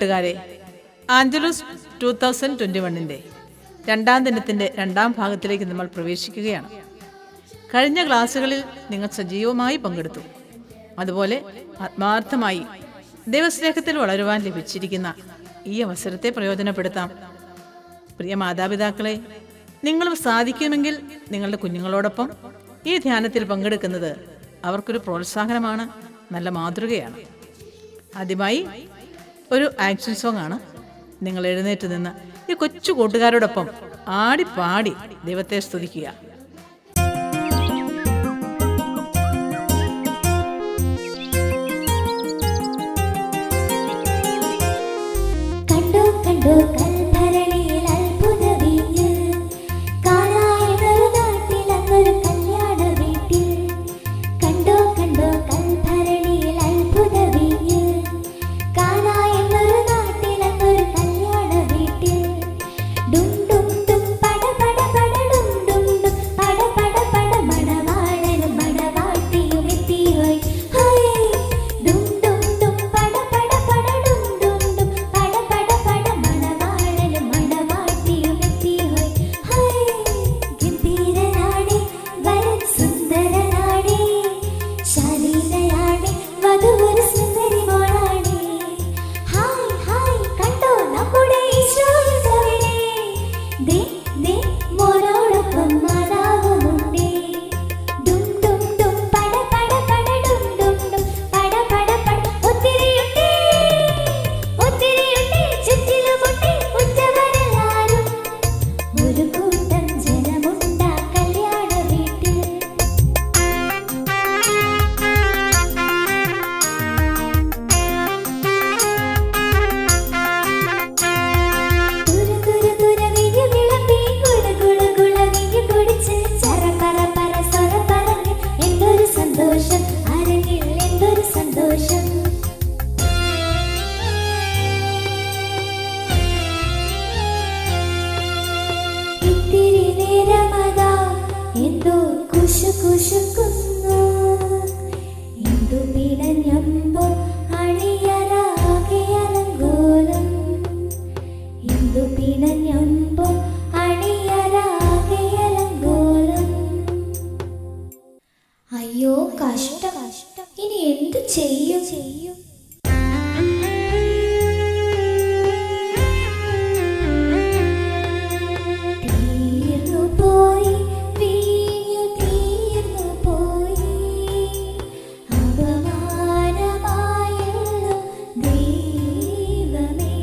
കൂട്ടുകാരെ, ആഞ്ചലൂസ് 2021 രണ്ടാം ദിനത്തിൻ്റെ രണ്ടാം ഭാഗത്തിലേക്ക് നമ്മൾ പ്രവേശിക്കുകയാണ്. കഴിഞ്ഞ ക്ലാസ്സുകളിൽ നിങ്ങൾ സജീവമായി പങ്കെടുത്തു. അതുപോലെ ആത്മാർത്ഥമായി ദൈവസ്നേഹത്തിൽ വളരുവാൻ ലഭിച്ചിരിക്കുന്ന ഈ അവസരത്തെ പ്രയോജനപ്പെടുത്താം. പ്രിയ മാതാപിതാക്കളെ, നിങ്ങളും സാധിക്കുമെങ്കിൽ നിങ്ങളുടെ കുഞ്ഞുങ്ങളോടൊപ്പം ഈ ധ്യാനത്തിൽ പങ്കെടുക്കുന്നത് അവർക്കൊരു പ്രോത്സാഹനമാണ്, നല്ല മാതൃകയാണ്. ആദ്യമായി ഒരു ആക്ഷൻ സോങ് ആണ്. നിങ്ങൾ എഴുന്നേറ്റ് നിന്ന് ഈ കൊച്ചു കൂട്ടുകാരോടൊപ്പം ആടിപ്പാടി ദൈവത്തെ സ്തുതിക്കുക. കണ്ടോ കണ്ടോ കൽഭരണിയിൽ അത്ഭുത വീഞ്ഞ്, കാനായിലൊരു നാട്ടിൽ അങ്ങൊരു കല്യാണ വീട്ടിൽ. കണ്ടോ കണ്ടോ കൽഭരണിയിൽ അത്ഭുത വീഞ്ഞ്, കാനായിലൊരു നാട്ടിൽ അങ്ങൊരു കല്യാണ വീട്ടിൽ. ഡും ഡും ഡും പട പട പട ഡും ഡും ഡും പട പട പട മണവാളനും മണവാട്ടിയും എത്തിയോയ് ഹോയ്. ഡും ഡും ഡും പട പട പട ഡും ഡും ഡും പട പട പട മണവാളനും മണവാട്ടിയും എത്തിയോയ് ഹോയ്. ഗംഭീരനാണേ വരൻ സുന്ദരനാണേ, ശാലീനയാണേ വധുവൊരു സുന്ദരി മോളാണേ. ഹായ് ഹായ് കണ്ടോ നമ്മുടെ ഈശോയുടെ ദേ ദേ മോനോടൊപ്പം മാതാവുമുണ്ടേ. ഡും ഡും ഡും പട പട പട ഡും ഡും ഡും പട പട പട. ഒത്തിരിയുണ്ടേ ഒത്തിരിയുണ്ടേ ചുറ്റിലുമുണ്ടേ ഉറ്റവരെല്ലാരും. ഒരു കൂട്ടം ജനമുണ്ടാ കല്യാണ വീട്ടിൽ. തുര തുര തുര വീഞ്ഞു വിളമ്പി കുള കുള കുള വീഞ്ഞു കുടിച്ച് ചറ പറ പറ സൊറ പറഞ്ഞ് എന്തൊരു സന്തോഷം, അരങ്ങിൽ എന്തൊരു സന്തോഷം. ഇത്തിരി നേരമതാ എന്തോ കുശു കുശുക്കുന്നു, എന്തു പിടഞ്ഞമ്പോ അണിയറാകെ അലങ്കോലം. എന്തു പിടഞ്ഞമ്പോ അണിയറാകെ അലങ്കോലം. അയ്യോ കഷ്ടം, ഇനി എന്തു ചെയ്യും? തീർന്നു പോയി വീഞ്ഞു തീർന്നു പോയി, അപമാനമായല്ലോ ദൈവമേ.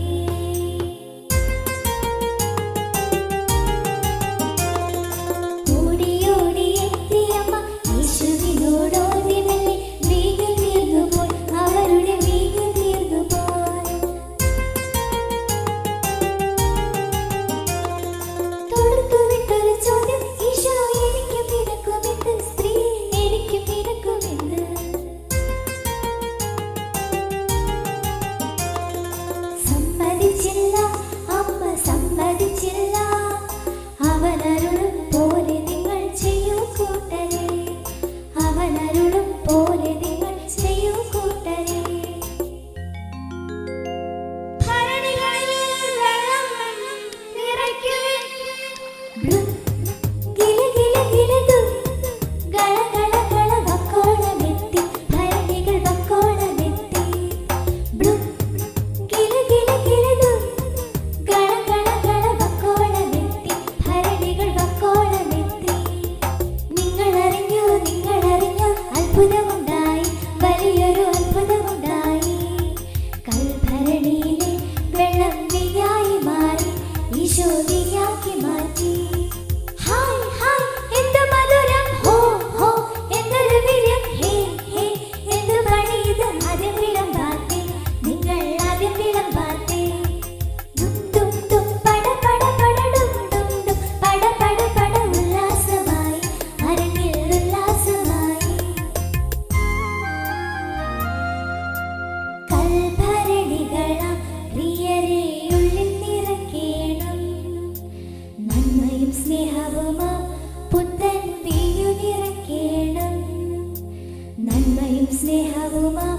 ഓടി ഓടി എത്തിയമ്മ യേശുവിനോടോടി മെല്ലെ, വീഞ്ഞു തീർന്നു പോയി അവരുടെ വീഞ്ഞു തീർന്നു പോയി. തൊടുത്തു വിട്ടൊരു ചോദ്യം, ഈശോ എനിക്ക് പിറക്കുമെന്ന്, സ്ത്രീ എനിക്ക് പിറക്കുമെന്ന്. സമ്മതിച്ചില്ല അമ്മ സമ്മതിച്ചില്ല, അവനരുളും പോലെ നിങ്ങൾ ചെയ്യൂ കൂട്ടരെ, അവനരുളും പോലെ നിങ്ങൾ ചെയ്യൂ കൂട്ടരെ. ഭരണികളിൽ വെള്ളം നിറയ്ക്കുവിൻ. ബ്ലും ഗില ഗില ഗിലതു ഗള ഗള ഗള വക്കോളമെത്തി, ഭരണികൾ വക്കോളമെത്തി. ബ്ലും ഗില ഗില ഗിലതു ഗള ഗള ഗള വക്കോളമെത്തി, ഭരണികൾ വക്കോളമെത്തി. നിങ്ങളറിഞ്ഞോ അത്ഭുതമുണ്ടായി, വലിയൊരു അത്ഭുതമുണ്ടായി. കൽഭരണിയിലെ വെള്ളം വീഞ്ഞായി മാറി, ഈശോ വീഞ്ഞാക്കി മാറ്റി. ഹായ് ഹായ് എന്തു മധുരം, ഹോ ഹോ എന്തൊരു വീര്യം, ഹേ ഹേ എന്തു പണി ഇത്. ആദ്യം വിളമ്പാത്തെ നിങ്ങൾ ആദ്യം വിളമ്പാത്തെ. ഡും ഡും ഡും പട പട പട ഡും ഡും ഡും പട പട പട ഉല്ലാസമായി അരങ്ങിൽ ഉല്ലാസമായി. കൽഭരണികളാം പ്രിയരെ ഉള്ളിൽ നിറയ്ക്കണം, നന്മയും സ്നേഹവുമാം പുത്തൻ വീഞ്ഞു നിറയ്ക്കണം. നന്മയും സ്നേഹവുമാം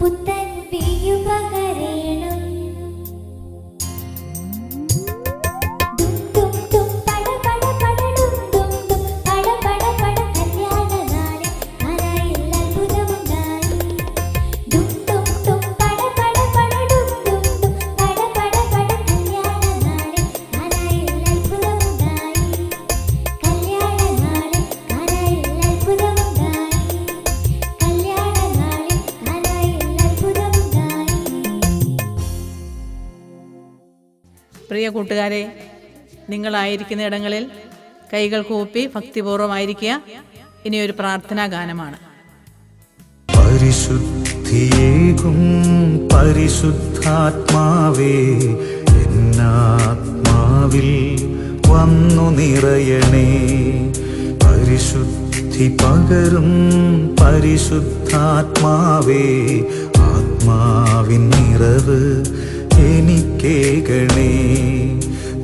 പുത്തൻ വീഞ്ഞു പകരണം. പ്രിയ കൂട്ടുകാരെ, നിങ്ങളായിരിക്കുന്ന ഇടങ്ങളിൽ കൈകൾ കൂപ്പി ഭക്തിപൂർവ്വമായിരിക്കുക. ഇനിയൊരു പ്രാർത്ഥനാ ഗാനമാണ്. പരിശുദ്ധിയേകും പരിശുദ്ധാത്മാവേ, എന്നാത്മാവിൽ വന്നു നിറയണേ. പരിശുദ്ധി പകരും പരിശുദ്ധാത്മാവേ, ആത്മാവിൻ നിറവ് എനിക്കേകണേ.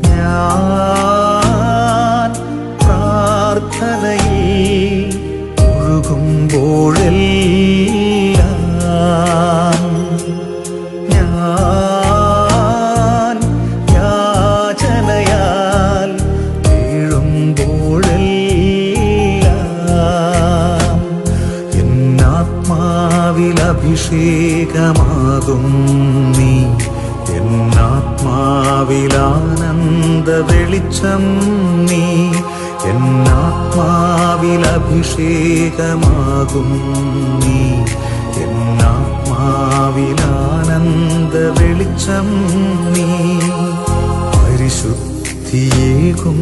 ഞാൻ പ്രാർത്ഥനയിൽ ഒഴുകുമ്പോഴെല്ലാം, ഞാൻ യാചനയാൽ വീഴുമ്പോഴെല്ലാം, എന്നാത്മാവിൽ അഭിഷേകമാകും നീ, എന്നാത്മാവിൽ ആനന്ദ വെളിച്ചം നീ, എന്നാത്മാവിൽ അഭിഷേകമാകും നീ, എന്നാത്മാവിൽ ആനന്ദ വെളിച്ചം നീ. പരിശുദ്ധിയേകും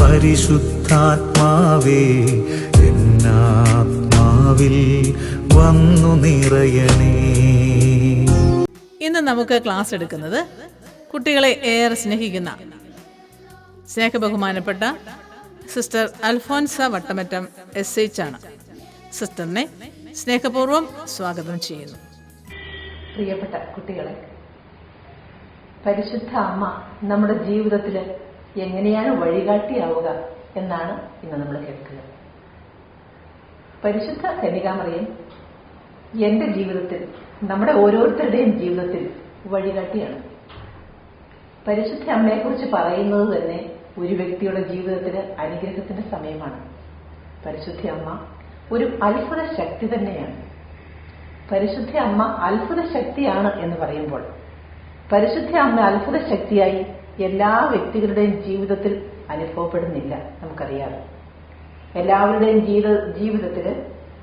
പരിശുദ്ധാത്മാവേ, എന്നാത്മാവിൽ വന്നു നിറയണേ. ഇന്ന് നമുക്ക് ക്ലാസ് എടുക്കുന്നത് കുട്ടികളെ ഏറെ സ്നേഹിക്കുന്ന സ്നേഹബഹുമാനപ്പെട്ട സിസ്റ്റർ അൽഫോൻസ വട്ടമറ്റം SH ആണ്. സിസ്റ്ററിനെ സ്നേഹപൂർവ്വം സ്വാഗതം ചെയ്യുന്നു. പ്രിയപ്പെട്ട കുട്ടികളെ, പരിശുദ്ധ അമ്മ നമ്മുടെ ജീവിതത്തിൽ എങ്ങനെയാണ് വഴികാട്ടിയാവുക എന്നാണ് ഇന്ന് നമ്മൾ കേൾക്കുന്നത്. പരിശുദ്ധ കന്യകാമറിയം എൻ്റെ ജീവിതത്തിൽ, നമ്മുടെ ഓരോരുത്തരുടെയും ജീവിതത്തിൽ വഴികാട്ടിയാണ്. പരിശുദ്ധ അമ്മയെക്കുറിച്ച് പറയുന്നത് തന്നെ ഒരു വ്യക്തിയുടെ ജീവിതത്തിന് അനുഗ്രഹത്തിന്റെ സമയമാണ്. പരിശുദ്ധ അമ്മ ഒരു അത്ഭുത ശക്തി തന്നെയാണ്. പരിശുദ്ധ അമ്മ അത്ഭുത ശക്തിയാണ് എന്ന് പറയുമ്പോൾ, പരിശുദ്ധ അമ്മ അത്ഭുത ശക്തിയായി എല്ലാ വ്യക്തികളുടെയും ജീവിതത്തിൽ അനുഭവപ്പെടുന്നില്ല. നമുക്കറിയാതെ എല്ലാവരുടെയും ജീവിതത്തിൽ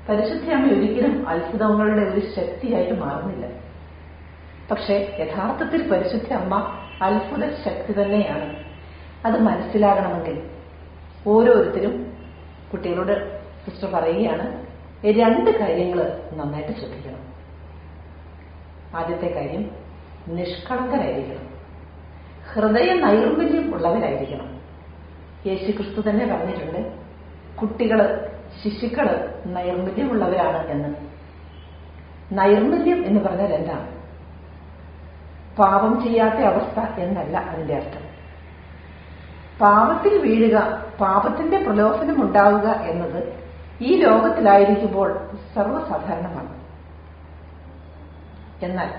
പരിശുദ്ധ അമ്മ ഒരിക്കലും അത്ഭുതങ്ങളുടെ ഒരു ശക്തിയായിട്ട് മാറുന്നില്ല. പക്ഷെ യഥാർത്ഥത്തിൽ പരിശുദ്ധ അമ്മ അത്ഭുത ശക്തി തന്നെയാണ്. അത് മനസ്സിലാകണമെങ്കിൽ ഓരോരുത്തരും, കുട്ടികളോട് സിസ്റ്റർ പറയുകയാണ്, 2 കാര്യങ്ങൾ നന്നായിട്ട് ശ്രദ്ധിക്കണം. ആദ്യത്തെ കാര്യം, നിഷ്കളങ്കരായിരിക്കണം, ഹൃദയ നൈർമല്യം ഉള്ളവരായിരിക്കണം. യേശുക്രിസ്തു തന്നെ പറഞ്ഞിട്ടുണ്ട്, ശിശുക്കള് നൈർമല്യമുള്ളവരാണ് എന്ന്. നൈർമല്യം എന്ന് പറഞ്ഞാൽ എന്താണ്? പാപം ചെയ്യാത്ത അവസ്ഥ എന്നല്ല അതിന്റെ അർത്ഥം. പാപത്തിൽ വീഴുക, പാപത്തിന്റെ പ്രലോഭനം ഉണ്ടാവുക എന്നത് ഈ ലോകത്തിലായിരിക്കുമ്പോൾ സർവ്വസാധാരണമാണ്. എന്നാൽ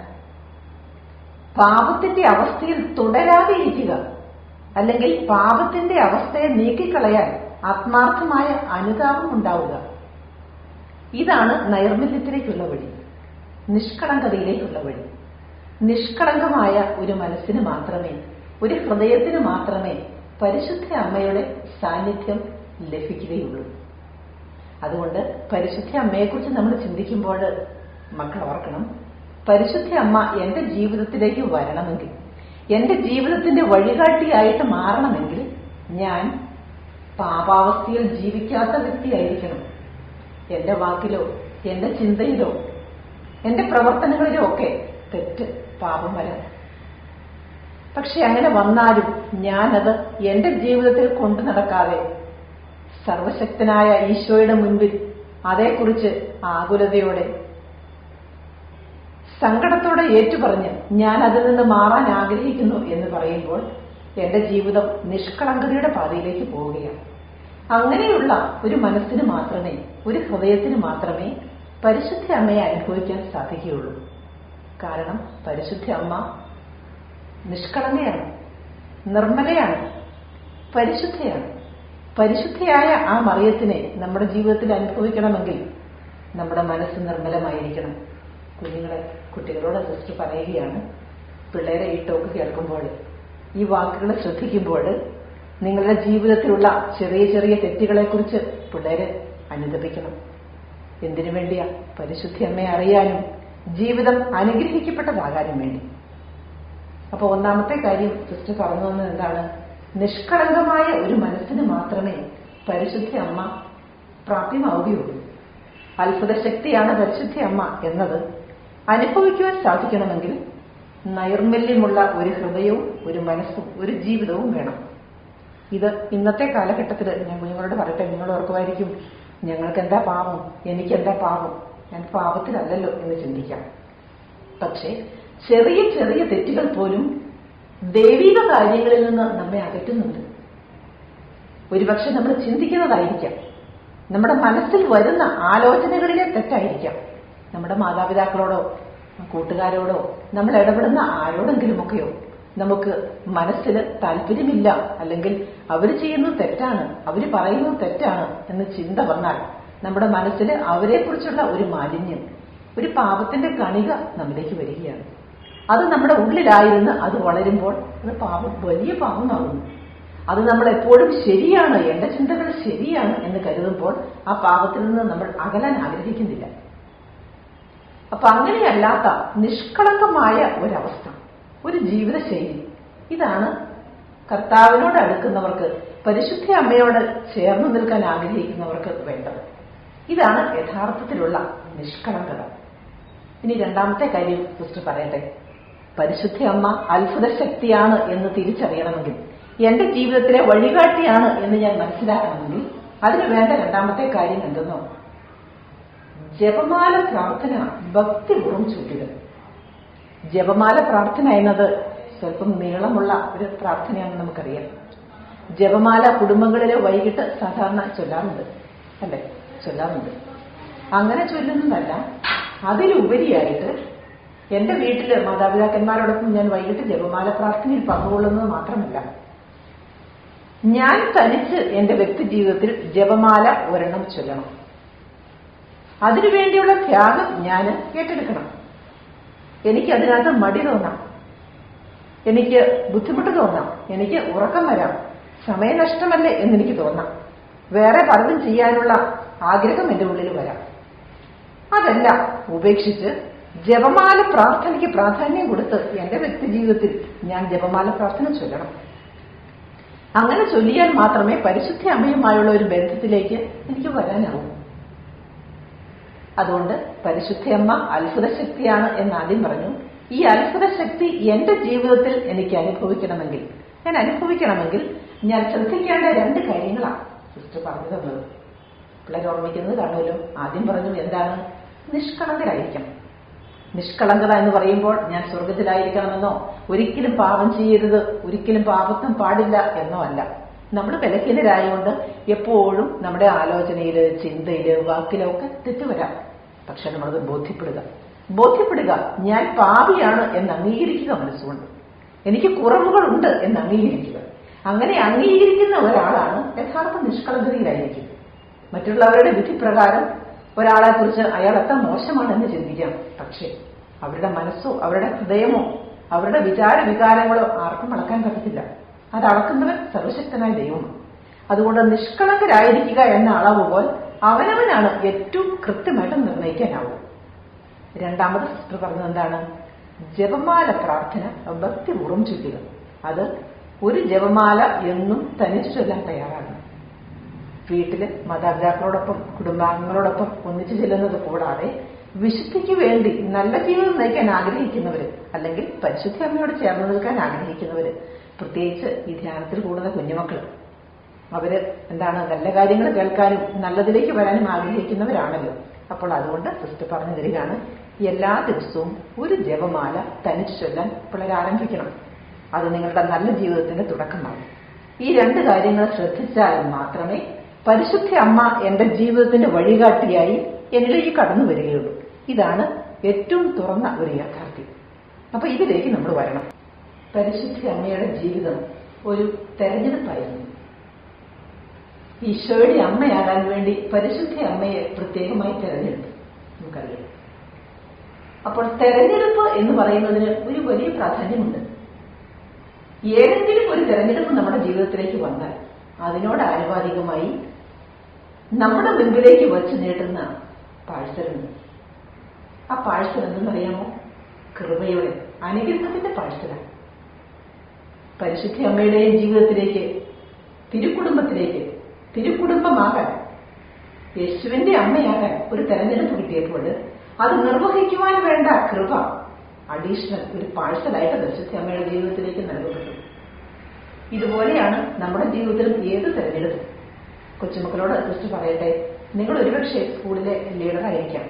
പാപത്തിന്റെ അവസ്ഥയിൽ തുടരാതെ ഇരിക്കുക, അല്ലെങ്കിൽ പാപത്തിന്റെ അവസ്ഥയെ നീക്കിക്കളയാൻ ആത്മാർത്ഥമായ അനുതാപം ഉണ്ടാവുക, ഇതാണ് നൈർമല്യത്തിലേക്കുള്ള വഴി, നിഷ്കളങ്കതയിലേക്കുള്ള വഴി. നിഷ്കളങ്കമായ ഒരു മനസ്സിന് മാത്രമേ, ഒരു ഹൃദയത്തിന് മാത്രമേ പരിശുദ്ധ അമ്മയുടെ സാന്നിധ്യം ലഭിക്കുകയുള്ളൂ. അതുകൊണ്ട് പരിശുദ്ധ അമ്മയെക്കുറിച്ച് നമ്മൾ ചിന്തിക്കുമ്പോൾ മക്കൾ ഓർക്കണം, പരിശുദ്ധ അമ്മ എന്റെ ജീവിതത്തിലേക്ക് വരണമെങ്കിൽ, എന്റെ ജീവിതത്തിന്റെ വഴികാട്ടിയായിട്ട് മാറണമെങ്കിൽ ഞാൻ പാപാവസ്ഥയിൽ ജീവിക്കാത്ത വ്യക്തിയായിരിക്കണം. എന്റെ വാക്കിലോ എന്റെ ചിന്തയിലോ എന്റെ പ്രവർത്തനങ്ങളിലോ ഒക്കെ തെറ്റ്, പാപം വരാം. പക്ഷെ അങ്ങനെ വന്നാലും ഞാനത് എന്റെ ജീവിതത്തിൽ കൊണ്ടു നടക്കാതെ സർവശക്തനായ ഈശോയുടെ മുൻപിൽ അതേക്കുറിച്ച് ആകുലതയോടെ, സങ്കടത്തോടെ ഏറ്റുപറഞ്ഞ് ഞാൻ അതിൽ നിന്ന് മാറാൻ ആഗ്രഹിക്കുന്നു എന്ന് പറയുമ്പോൾ എന്റെ ജീവിതം നിഷ്കളങ്കതയുടെ പാതയിലേക്ക് പോവുകയാണ്. അങ്ങനെയുള്ള ഒരു മനസ്സിന് മാത്രമേ, ഒരു ഹൃദയത്തിന് മാത്രമേ പരിശുദ്ധ അമ്മയെ അനുഭവിക്കാൻ സാധിക്കുകയുള്ളൂ. കാരണം പരിശുദ്ധ അമ്മ നിഷ്കളങ്കയാണ്, നിർമ്മലയാണ്, പരിശുദ്ധയാണ്. പരിശുദ്ധയായ ആ മറിയത്തിനെ നമ്മുടെ ജീവിതത്തിൽ അനുഭവിക്കണമെങ്കിൽ നമ്മുടെ മനസ്സ് നിർമ്മലമായിരിക്കണം. കുട്ടികളോട് സിസ്റ്റർ പറയുകയാണ്, പിള്ളേരെ ഈ ടോക്ക് കേൾക്കുമ്പോൾ, ഈ വാക്കുകൾ ശ്രദ്ധിക്കുമ്പോൾ നിങ്ങളുടെ ജീവിതത്തിലുള്ള ചെറിയ ചെറിയ തെറ്റുകളെക്കുറിച്ച് പിള്ളേരെ അനുദപിക്കണം. എന്തിനു വേണ്ടിയാ? പരിശുദ്ധ അമ്മയെ അറിയാനും ജീവിതം അനുഗ്രഹിക്കപ്പെട്ടതാകാനും വേണ്ടി. അപ്പൊ ഒന്നാമത്തെ കാര്യം സിസ്റ്റർ പറഞ്ഞു തന്നത് എന്താണ്? നിഷ്കളങ്കമായ ഒരു മനസ്സിന് മാത്രമേ പരിശുദ്ധ അമ്മ പ്രാപ്യമാവുകയുള്ളൂ. അത്ഭുത ശക്തിയാണ് പരിശുദ്ധ അമ്മ എന്നത് അനുഭവിക്കുവാൻ സാധിക്കണമെങ്കിൽ നൈർമല്യമുള്ള ഒരു ഹൃദയവും ഒരു മനസ്സും ഒരു ജീവിതവും വേണം. ഇത് ഇന്നത്തെ കാലഘട്ടത്തിൽ ഞാൻ കുഞ്ഞുങ്ങളോട് പറയട്ടെ, നിങ്ങൾ ഓർക്കുമായിരിക്കും, ഞങ്ങൾക്ക് എന്താ പാപം, എനിക്കെന്താ പാപം, ഞാൻ പാപത്തിലല്ലല്ലോ എന്ന് ചിന്തിക്കാം. പക്ഷേ ചെറിയ ചെറിയ തെറ്റുകൾ പോലും ദൈവിക കാര്യങ്ങളിൽ നിന്ന് നമ്മെ അകറ്റുന്നുണ്ട്. ഒരുപക്ഷെ നമ്മൾ ചിന്തിക്കുന്നതായിരിക്കാം, നമ്മുടെ മനസ്സിൽ വരുന്ന ആലോചനകളിലെ തെറ്റായിരിക്കാം. നമ്മുടെ മാതാപിതാക്കളോടോ കൂട്ടുകാരോടോ നമ്മൾ ഇടപെടുന്ന ആരോടെങ്കിലുമൊക്കെയോ നമുക്ക് മനസ്സിൽ താല്പര്യമില്ല, അല്ലെങ്കിൽ അവർ ചെയ്യുന്നത് തെറ്റാണ്, അവർ പറയുന്നത് തെറ്റാണ് എന്ന് ചിന്ത വന്നാൽ നമ്മുടെ മനസ്സിൽ അവരെക്കുറിച്ചുള്ള ഒരു മാലിന്യം, ഒരു പാപത്തിന്റെ കണിക നമ്മിലേക്ക് വരികയാണ്. അത് നമ്മുടെ ഉള്ളിലായിരുന്ന് അത് വളരുമ്പോൾ അത് പാപം, വലിയ പാപമാകുന്നു. അത് നമ്മൾ എപ്പോഴും ശരിയാണ്, എന്റെ ചിന്തകൾ ശരിയാണ് എന്ന് കരുതുമ്പോൾ ആ പാപത്തിൽ നിന്ന് നമ്മൾ അകലാൻ ആഗ്രഹിക്കുന്നില്ല. അപ്പൊ അങ്ങനെയല്ലാത്ത നിഷ്കളങ്കമായ ഒരവസ്ഥ, ഒരു ജീവിതശൈലി, ഇതാണ് കർത്താവിനോട് അടുക്കുന്നവർക്ക്, പരിശുദ്ധ അമ്മയോട് ചേർന്ന് നിൽക്കാൻ ആഗ്രഹിക്കുന്നവർക്ക് വേണ്ടത്. ഇതാണ് യഥാർത്ഥത്തിലുള്ള നിഷ്കളങ്കത. ഇനി രണ്ടാമത്തെ കാര്യം സിസ്റ്റർ പറയട്ടെ. പരിശുദ്ധ അമ്മ അത്ഭുത ശക്തിയാണ് എന്ന് തിരിച്ചറിയണമെങ്കിൽ, എന്റെ ജീവിതത്തിലെ വഴികാട്ടിയാണ് എന്ന് ഞാൻ മനസ്സിലാക്കണമെങ്കിൽ അതിന് വേണ്ട രണ്ടാമത്തെ കാര്യം എന്തെന്നോ? ജപമാല പ്രാർത്ഥന ഭക്തിപൂർവ്വം ചൊല്ലുക. ജപമാല പ്രാർത്ഥന എന്നത് സ്വല്പം നീളമുള്ള ഒരു പ്രാർത്ഥനയാണെന്ന് നമുക്കറിയാം. ജപമാല കുടുംബങ്ങളിൽ വൈകിട്ട് സാധാരണ ചൊല്ലാറുണ്ട്, അല്ലേ? ചൊല്ലാറുണ്ട്. അങ്ങനെ ചൊല്ലുന്നതല്ല, അതിലുപരിയായിട്ട് എന്റെ വീട്ടില് മാതാപിതാക്കന്മാരോടൊപ്പം ഞാൻ വൈകിട്ട് ജപമാല പ്രാർത്ഥനയിൽ പങ്കുകൊള്ളുന്നത് മാത്രമല്ല, ഞാൻ തനിച്ച് എന്റെ വ്യക്തി ജീവിതത്തിൽ ജപമാല ഒരെണ്ണം ചൊല്ലണം. അതിനുവേണ്ടിയുള്ള ത്യാഗം ഞാൻ ഏറ്റെടുക്കണം. എനിക്ക് അതിനകത്ത് മടി തോന്നാം, എനിക്ക് ബുദ്ധിമുട്ട് തോന്നാം, എനിക്ക് ഉറക്കം വരാം, സമയനഷ്ടമല്ലേ എന്നെനിക്ക് തോന്നാം, വേറെ പലതും ചെയ്യാനുള്ള ആഗ്രഹം എന്റെ ഉള്ളിൽ വരാം. അതെല്ലാം ഉപേക്ഷിച്ച് ജപമാല പ്രാർത്ഥനയ്ക്ക് പ്രാധാന്യം കൊടുത്ത് എന്റെ വ്യക്തി ജീവിതത്തിൽ ഞാൻ ജപമാല പ്രാർത്ഥന ചൊല്ലണം. അങ്ങനെ ചൊല്ലിയാൽ മാത്രമേ പരിശുദ്ധ അമ്മയുമായുള്ള ഒരു ബന്ധത്തിലേക്ക് എനിക്ക് വരാനാവൂ. അതുകൊണ്ട് പരിശുദ്ധ അമ്മ അത്ഭുത ശക്തിയാണ് എന്ന് ആദ്യം പറഞ്ഞു. ഈ അത്ഭുത ശക്തി എന്റെ ജീവിതത്തിൽ എനിക്ക് അനുഭവിക്കണമെങ്കിൽ, ഞാൻ ശ്രദ്ധിക്കേണ്ട രണ്ട് കാര്യങ്ങളാണ് സിസ്റ്റർ പറഞ്ഞു തന്നത്. പിള്ളേർ ഓർമ്മിക്കുന്നത് കാണുമല്ലോ. ആദ്യം പറഞ്ഞു എന്താണ്? നിഷ്കളങ്കരായിരിക്കണം. നിഷ്കളങ്കത എന്ന് പറയുമ്പോൾ ഞാൻ സ്വർഗത്തിലായിരിക്കണമെന്നോ, ഒരിക്കലും പാപം ചെയ്യരുത്, ഒരിക്കലും പാപത്വം പാടില്ല എന്നോ അല്ല. നമ്മൾ ബലഹീനരായതുകൊണ്ട് എപ്പോഴും നമ്മുടെ ആലോചനയില്, ചിന്തയില്, വാക്കിലോ ഒക്കെ തെറ്റുവരാം. പക്ഷെ നമ്മളത് ബോധ്യപ്പെടുക, ഞാൻ പാപിയാണ് എന്ന് അംഗീകരിക്കുക. മനസ്സുകൊണ്ട് എനിക്ക് കുറവുകളുണ്ട് എന്ന് അംഗീകരിക്കുക. അങ്ങനെ അംഗീകരിക്കുന്ന ഒരാളാണ് യഥാർത്ഥ നിഷ്കളങ്കതയിലായിരിക്കും. മറ്റുള്ളവരുടെ വിധിപ്രകാരം ഒരാളെ കുറിച്ച് അയാൾ എത്ര മോശമാണെന്ന് ചിന്തിക്കാം. പക്ഷേ അവരുടെ മനസ്സോ അവരുടെ ഹൃദയമോ അവരുടെ വികാരങ്ങളോ ആർക്കും അളക്കാൻ പറ്റത്തില്ല. അത് അളക്കുന്നവൻ സർവശക്തനായ ദൈവമാണ്. അതുകൊണ്ട് നിഷ്കളങ്കരായിരിക്കുക എന്ന അളവ് പോൽ അവനവനാണ് ഏറ്റവും കൃത്യമായിട്ട് നിർണ്ണയിക്കാനാവും. രണ്ടാമത് സിസ്റ്റർ പറഞ്ഞത് എന്താണ്? ജപമാല പ്രാർത്ഥന ഭക്തിപൂർവ്വം ചൊല്ലുക. അത് ഒരു ജപമാല എന്നും തനിച്ചു ചൊല്ലാൻ തയ്യാറാണ്. വീട്ടില് മാതാപിതാക്കളോടൊപ്പം കുടുംബാംഗങ്ങളോടൊപ്പം ഒന്നിച്ചു ചെല്ലുന്നത് കൂടാതെ വിശുദ്ധിക്ക് വേണ്ടി നല്ല ജീവിതം നയിക്കാൻ ആഗ്രഹിക്കുന്നവര്, അല്ലെങ്കിൽ പരിശുദ്ധ അമ്മയോട് ചേർന്ന് നിൽക്കാൻ ആഗ്രഹിക്കുന്നവര്, പ്രത്യേകിച്ച് ഈ ധ്യാനത്തിൽ കൂടുന്ന കുഞ്ഞുമക്കൾ, അവര് എന്താണ് നല്ല കാര്യങ്ങൾ കേൾക്കാനും നല്ലതിലേക്ക് വരാനും ആഗ്രഹിക്കുന്നവരാണല്ലോ. അപ്പോൾ അതുകൊണ്ട് സിസ്റ്റർ പറഞ്ഞു തരികയാണ്, എല്ലാ ദിവസവും ഒരു ജപമാല തനിച്ചു ചൊല്ലാൻ പിള്ളേർ ആരംഭിക്കണം. അത് നിങ്ങളുടെ നല്ല ജീവിതത്തിന്റെ തുടക്കമാകും. ഈ രണ്ട് കാര്യങ്ങൾ ശ്രദ്ധിച്ചാൽ മാത്രമേ പരിശുദ്ധ അമ്മ എന്റെ ജീവിതത്തിന്റെ വഴികാട്ടിയായി എന്നിലേക്ക് കടന്നു വരികയുള്ളൂ. ഇതാണ് ഏറ്റവും തുറന്ന ഒരു യാഥാർത്ഥ്യം. അപ്പൊ ഇതിലേക്ക് നമ്മൾ വരണം. പരിശുദ്ധ അമ്മയുടെ ജീവിതം ഒരു തെരഞ്ഞെടുപ്പായിരുന്നു. ഈശോയുടെ അമ്മയാകാൻ വേണ്ടി പരിശുദ്ധ അമ്മയെ പ്രത്യേകമായി തെരഞ്ഞെടുത്തു, നമുക്കറിയാം. അപ്പോൾ തെരഞ്ഞെടുപ്പ് എന്ന് പറയുന്നതിന് ഒരു വലിയ പ്രാധാന്യമുണ്ട്. ഏതെങ്കിലും ഒരു തെരഞ്ഞെടുപ്പ് നമ്മുടെ ജീവിതത്തിലേക്ക് വന്നാൽ അതിനോട് ആനുപാതികമായി നമ്മുടെ മുൻപിലേക്ക് വച്ച് നീട്ടുന്ന പാഴ്സലുണ്ട്. ആ പാഴ്സൽ എന്തെന്നറിയാമോ? കൃപയുടെ അനുഗ്രഹത്തിന്റെ പാഴ്സലാണ്. പരിശുദ്ധ അമ്മയുടെയും ജീവിതത്തിലേക്ക്, തിരുക്കുടുംബത്തിലേക്ക്, തിരുക്കുടുംബമാകാൻ, യേശുവിന്റെ അമ്മയാകാൻ ഒരു തെരഞ്ഞെടുപ്പ് കിട്ടിയപ്പോൾ അത് നിർവഹിക്കുവാൻ വേണ്ട കൃപ അഡീഷണൽ ഒരു പാഴ്സലായിട്ട് പരിശുദ്ധ അമ്മയുടെ ജീവിതത്തിലേക്ക് നൽകപ്പെട്ടു. ഇതുപോലെയാണ് നമ്മുടെ ജീവിതത്തിൽ ഏത് തെരഞ്ഞെടുപ്പും. കൊച്ചുമക്കളോട് ക്രിസ്തു പറയട്ടെ, നിങ്ങൾ ഒരുപക്ഷെ സ്കൂളിലെ ലീഡറായിരിക്കാം,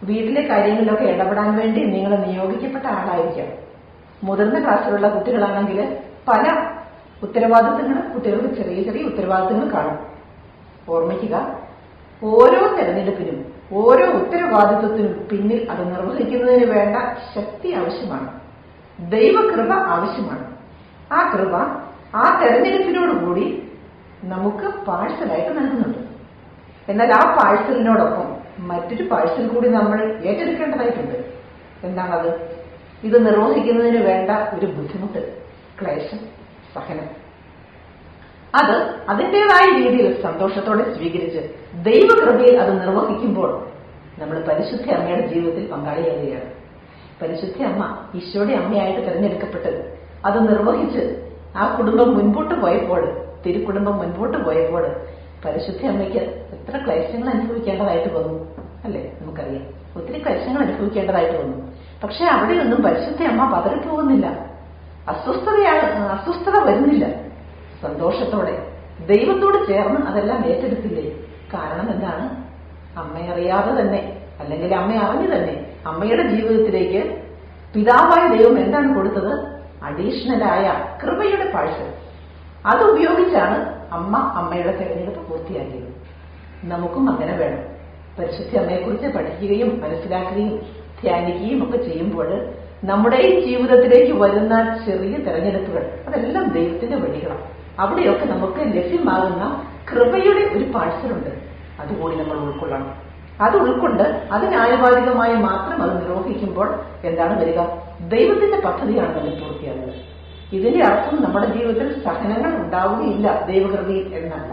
വീട്ടിലെ കാര്യങ്ങളിലൊക്കെ ഇടപെടാൻ വേണ്ടി നിങ്ങൾ നിയോഗിക്കപ്പെട്ട ആളായിരിക്കാം. മുതിർന്ന ക്ലാസ്സിലുള്ള കുട്ടികളാണെങ്കിൽ പല ഉത്തരവാദിത്തങ്ങൾ, കുട്ടികൾക്ക് ചെറിയ ചെറിയ ഉത്തരവാദിത്തങ്ങൾ കാണും. ഓർമ്മിക്കുക, ഓരോ തെരഞ്ഞെടുപ്പിനും ഓരോ ഉത്തരവാദിത്വത്തിനും പിന്നിൽ അത് നിർവഹിക്കുന്നതിന് വേണ്ട ശക്തി ആവശ്യമാണ്, ദൈവകൃപ ആവശ്യമാണ്. ആ കൃപ ആ തെരഞ്ഞെടുപ്പിനോടുകൂടി നമുക്ക് പാഴ്സലായിട്ട് നൽകുന്നുണ്ട്. എന്നാൽ ആ പാഴ്സലിനോടൊപ്പം മറ്റൊരു പാഴ്സൽ കൂടി നമ്മൾ ഏറ്റെടുക്കേണ്ടതായിട്ടുണ്ട്. എന്താണത്? ഇത് നിർവഹിക്കുന്നതിന് വേണ്ട ഒരു ബുദ്ധിമുട്ട്, ക്ലേശം, സഹനം. അത് അതിൻ്റെതായ രീതിയിൽ സന്തോഷത്തോടെ സ്വീകരിച്ച് ദൈവകൃപയിൽ അത് നിർവഹിക്കുമ്പോൾ നമ്മൾ പരിശുദ്ധ അമ്മയുടെ ജീവിതത്തിൽ പങ്കാളിയാകുകയാണ്. പരിശുദ്ധ അമ്മ ഈശോയുടെ അമ്മയായിട്ട് തിരഞ്ഞെടുക്കപ്പെട്ട് അത് നിർവഹിച്ച് ആ കുടുംബം മുൻപോട്ട് പോയപ്പോൾ, തിരുക്കുടുംബം മുൻപോട്ട് പോയപ്പോൾ പരിശുദ്ധ അമ്മയ്ക്ക് എത്ര ക്ലേശങ്ങൾ അനുഭവിക്കേണ്ടതായിട്ട് വന്നു അല്ലേ? നമുക്കറിയാം, ഒത്തിരി ക്ലേശങ്ങൾ അനുഭവിക്കേണ്ടതായിട്ട് വന്നു. പക്ഷെ അവിടെയൊന്നും പരിശുദ്ധ അമ്മ പതറിപ്പോകുന്നില്ല, അസ്വസ്ഥത വരുന്നില്ല. സന്തോഷത്തോടെ ദൈവത്തോട് ചേർന്ന് അതെല്ലാം ഏറ്റെടുത്തില്ലേ? കാരണം എന്താണ്? അമ്മയറിയാതെ തന്നെ, അല്ലെങ്കിൽ അമ്മ അറിഞ്ഞു തന്നെ അമ്മയുടെ ജീവിതത്തിലേക്ക് പിതാവായ ദൈവം എന്താണ് കൊടുത്തത്? അഡീഷണലായ കൃപയുടെ പാഴ്സൽ. അതുപയോഗിച്ചാണ് അമ്മയുടെ തെരഞ്ഞെടുപ്പ് പൂർത്തിയാക്കിയത്. നമുക്കും അങ്ങനെ വേണം. പരിശുദ്ധ അമ്മയെക്കുറിച്ച് പഠിക്കുകയും മനസ്സിലാക്കുകയും ധ്യാനിക്കുകയും ഒക്കെ ചെയ്യുമ്പോൾ നമ്മുടെ ഈ ജീവിതത്തിലേക്ക് വരുന്ന ചെറിയ തെരഞ്ഞെടുപ്പുകൾ അതെല്ലാം ദൈവത്തിന്റെ വഴികളാണ്. അവിടെയൊക്കെ നമുക്ക് ലഭ്യമാകുന്ന കൃപയുടെ ഒരു പാഴ്സലുണ്ട്. അതുകൂടി നമ്മൾ ഉൾക്കൊള്ളണം. അത് ഉൾക്കൊണ്ട് അതിനാനുപാതികമായി മാത്രം അത് നിർവഹിക്കുമ്പോൾ എന്താണ് വരിക? ദൈവത്തിന്റെ പദ്ധതിയാണ് നമ്മൾ പൂർത്തിയാകുന്നത്. ഇതിന്റെ അർത്ഥം നമ്മുടെ ജീവിതത്തിൽ സഹനങ്ങൾ ഉണ്ടാവുകയില്ല ദൈവകൃപയിൽ എന്നല്ല.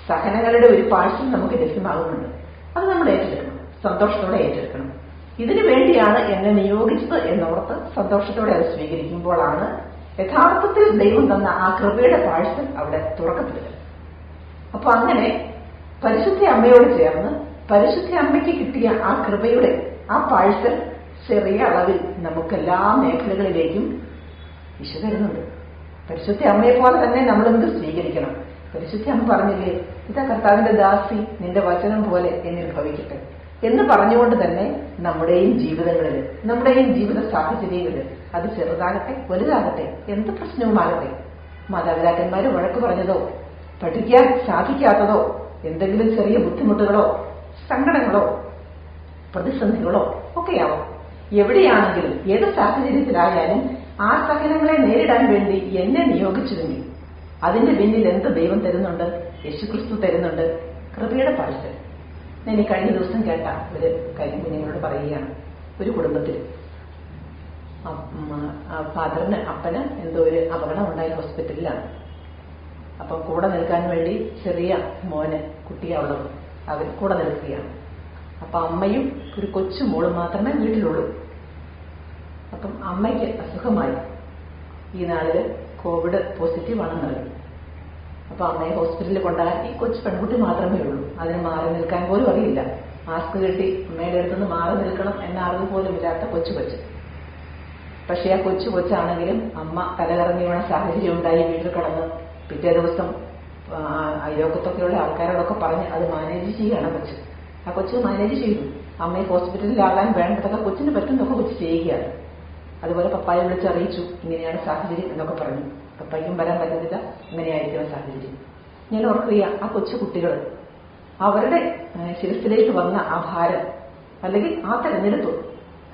സഹനങ്ങളുടെ ഒരു പാഴ്സൽ നമുക്ക് ലഭ്യമാകുന്നുണ്ട്. അത് നമ്മൾ ഏറ്റെടുക്കണം, സന്തോഷത്തോടെ ഏറ്റെടുക്കണം. ഇതിനു വേണ്ടിയാണ് എന്നെ നിയോഗിച്ചത് എന്നോർത്ത് സന്തോഷത്തോടെ അത് സ്വീകരിക്കുമ്പോഴാണ് യഥാർത്ഥത്തിൽ ദൈവം തന്ന ആ കൃപയുടെ പാഴ്സൽ അവിടെ തുറക്കപ്പെടുക. അപ്പൊ അങ്ങനെ പരിശുദ്ധ അമ്മയോട് ചേർന്ന് പരിശുദ്ധ അമ്മയ്ക്ക് കിട്ടിയ ആ കൃപയുടെ ആ പാഴ്സൽ ചെറിയ അളവിൽ നമുക്കെല്ലാ മേഖലകളിലേക്കും ഈശോ തരുന്നുണ്ട്. പരിശുദ്ധ അമ്മയെ പോലെ തന്നെ നമ്മളെന്ത് സ്വീകരിക്കണം? പരിശുദ്ധ അമ്മ പറഞ്ഞില്ലേ, ഇതാ കർത്താവിന്റെ ദാസി, നിന്റെ വചനം പോലെ എന്നിൽ ഭവിക്കട്ടെ എന്ന് പറഞ്ഞുകൊണ്ട് തന്നെ നമ്മുടെയും ജീവിതങ്ങളിൽ, നമ്മുടെയും ജീവിത സാഹചര്യങ്ങളിൽ, അത് ചെറുതാകട്ടെ വലുതാകട്ടെ, എന്ത് പ്രശ്നവുമാകട്ടെ, മാതാപിതാക്കന്മാര് വഴക്ക് പറഞ്ഞതോ, പഠിക്കാൻ സാധിക്കാത്തതോ, എന്തെങ്കിലും ചെറിയ ബുദ്ധിമുട്ടുകളോ, സങ്കടങ്ങളോ, പ്രതിസന്ധികളോ ഒക്കെയാവും. എവിടെയാണെങ്കിലും ഏത് സാഹചര്യത്തിലായാലും ആ സഹനങ്ങളെ നേരിടാൻ വേണ്ടി എന്നെ നിയോഗിച്ചുവെങ്കിൽ അതിന്റെ പിന്നിൽ എന്ത് ദൈവം തരുന്നുണ്ട്? യേശുക്രിസ്തു തരുന്നുണ്ട്, കൃപയുടെ പാഴ്സൽ. ഞാൻ ഈ കഴിഞ്ഞ ദിവസം കേട്ട ഒരു കാര്യം കുഞ്ഞുങ്ങളോട് പറയുകയാണ്. ഒരു കുടുംബത്തിൽ ഫാദറിന്, അപ്പന് എന്തോ ഒരു അപകടം ഉണ്ടായ ഹോസ്പിറ്റലിലാണ്. അപ്പം കൂടെ നിൽക്കാൻ വേണ്ടി ചെറിയ മോന്, കുട്ടിയുള്ളത്, അവർ കൂടെ നിൽക്കുകയാണ്. അപ്പൊ അമ്മയും ഒരു കൊച്ചു മോളും മാത്രമേ വീട്ടിലുള്ളൂ. അപ്പം അമ്മയ്ക്ക് അസുഖമായി. ഈ നാളില് കോവിഡ് പോസിറ്റീവ് ആണെന്നറിയും. അപ്പൊ അമ്മയെ ഹോസ്പിറ്റലിൽ കൊണ്ടുപോകാൻ ഈ കൊച്ചു പെൺകുട്ടി മാത്രമേ ഉള്ളൂ. അതിന് മാറി നിൽക്കാൻ പോലും അറിയില്ല. മാസ്ക് കെട്ടി അമ്മയുടെ അടുത്തുനിന്ന് മാറി നിൽക്കണം എന്ന അറിവ് പോലും ഇല്ലാത്ത കൊച്ചു. പക്ഷെ ആ കൊച്ചാണെങ്കിലും അമ്മ തലകറങ്ങി വീണ സാഹചര്യം ഉണ്ടായി വീട്ടിൽ കിടന്ന് പിറ്റേ ദിവസം അയലോക്കത്തൊക്കെയുള്ള ആൾക്കാരോടൊക്കെ പറഞ്ഞ് അത് മാനേജ് ചെയ്യുകയാണ് കൊച്ചു. ആ കൊച്ചു മാനേജ് ചെയ്തു. അമ്മയെ ഹോസ്പിറ്റലിലാകാൻ വേണ്ടതൊക്കെ കൊച്ചിന് പറ്റുന്നതൊക്കെ കൊച്ചു ചെയ്യുകയാണ്. അതുപോലെ പപ്പായെ വിളിച്ച് അറിയിച്ചു, ഇങ്ങനെയാണ് സാഹചര്യം എന്നൊക്കെ പറഞ്ഞു. പപ്പായ്ക്കും വരാൻ പറ്റുന്നില്ല, ഇങ്ങനെയായിരിക്കുന്ന സാഹചര്യം. ഞാൻ ഓർക്കുക, ആ കൊച്ചു കുട്ടികൾ അവരുടെ ശിരസിലേക്ക് വന്ന ആ ഭാരം, അല്ലെങ്കിൽ ആ തെരഞ്ഞെടുപ്പ്,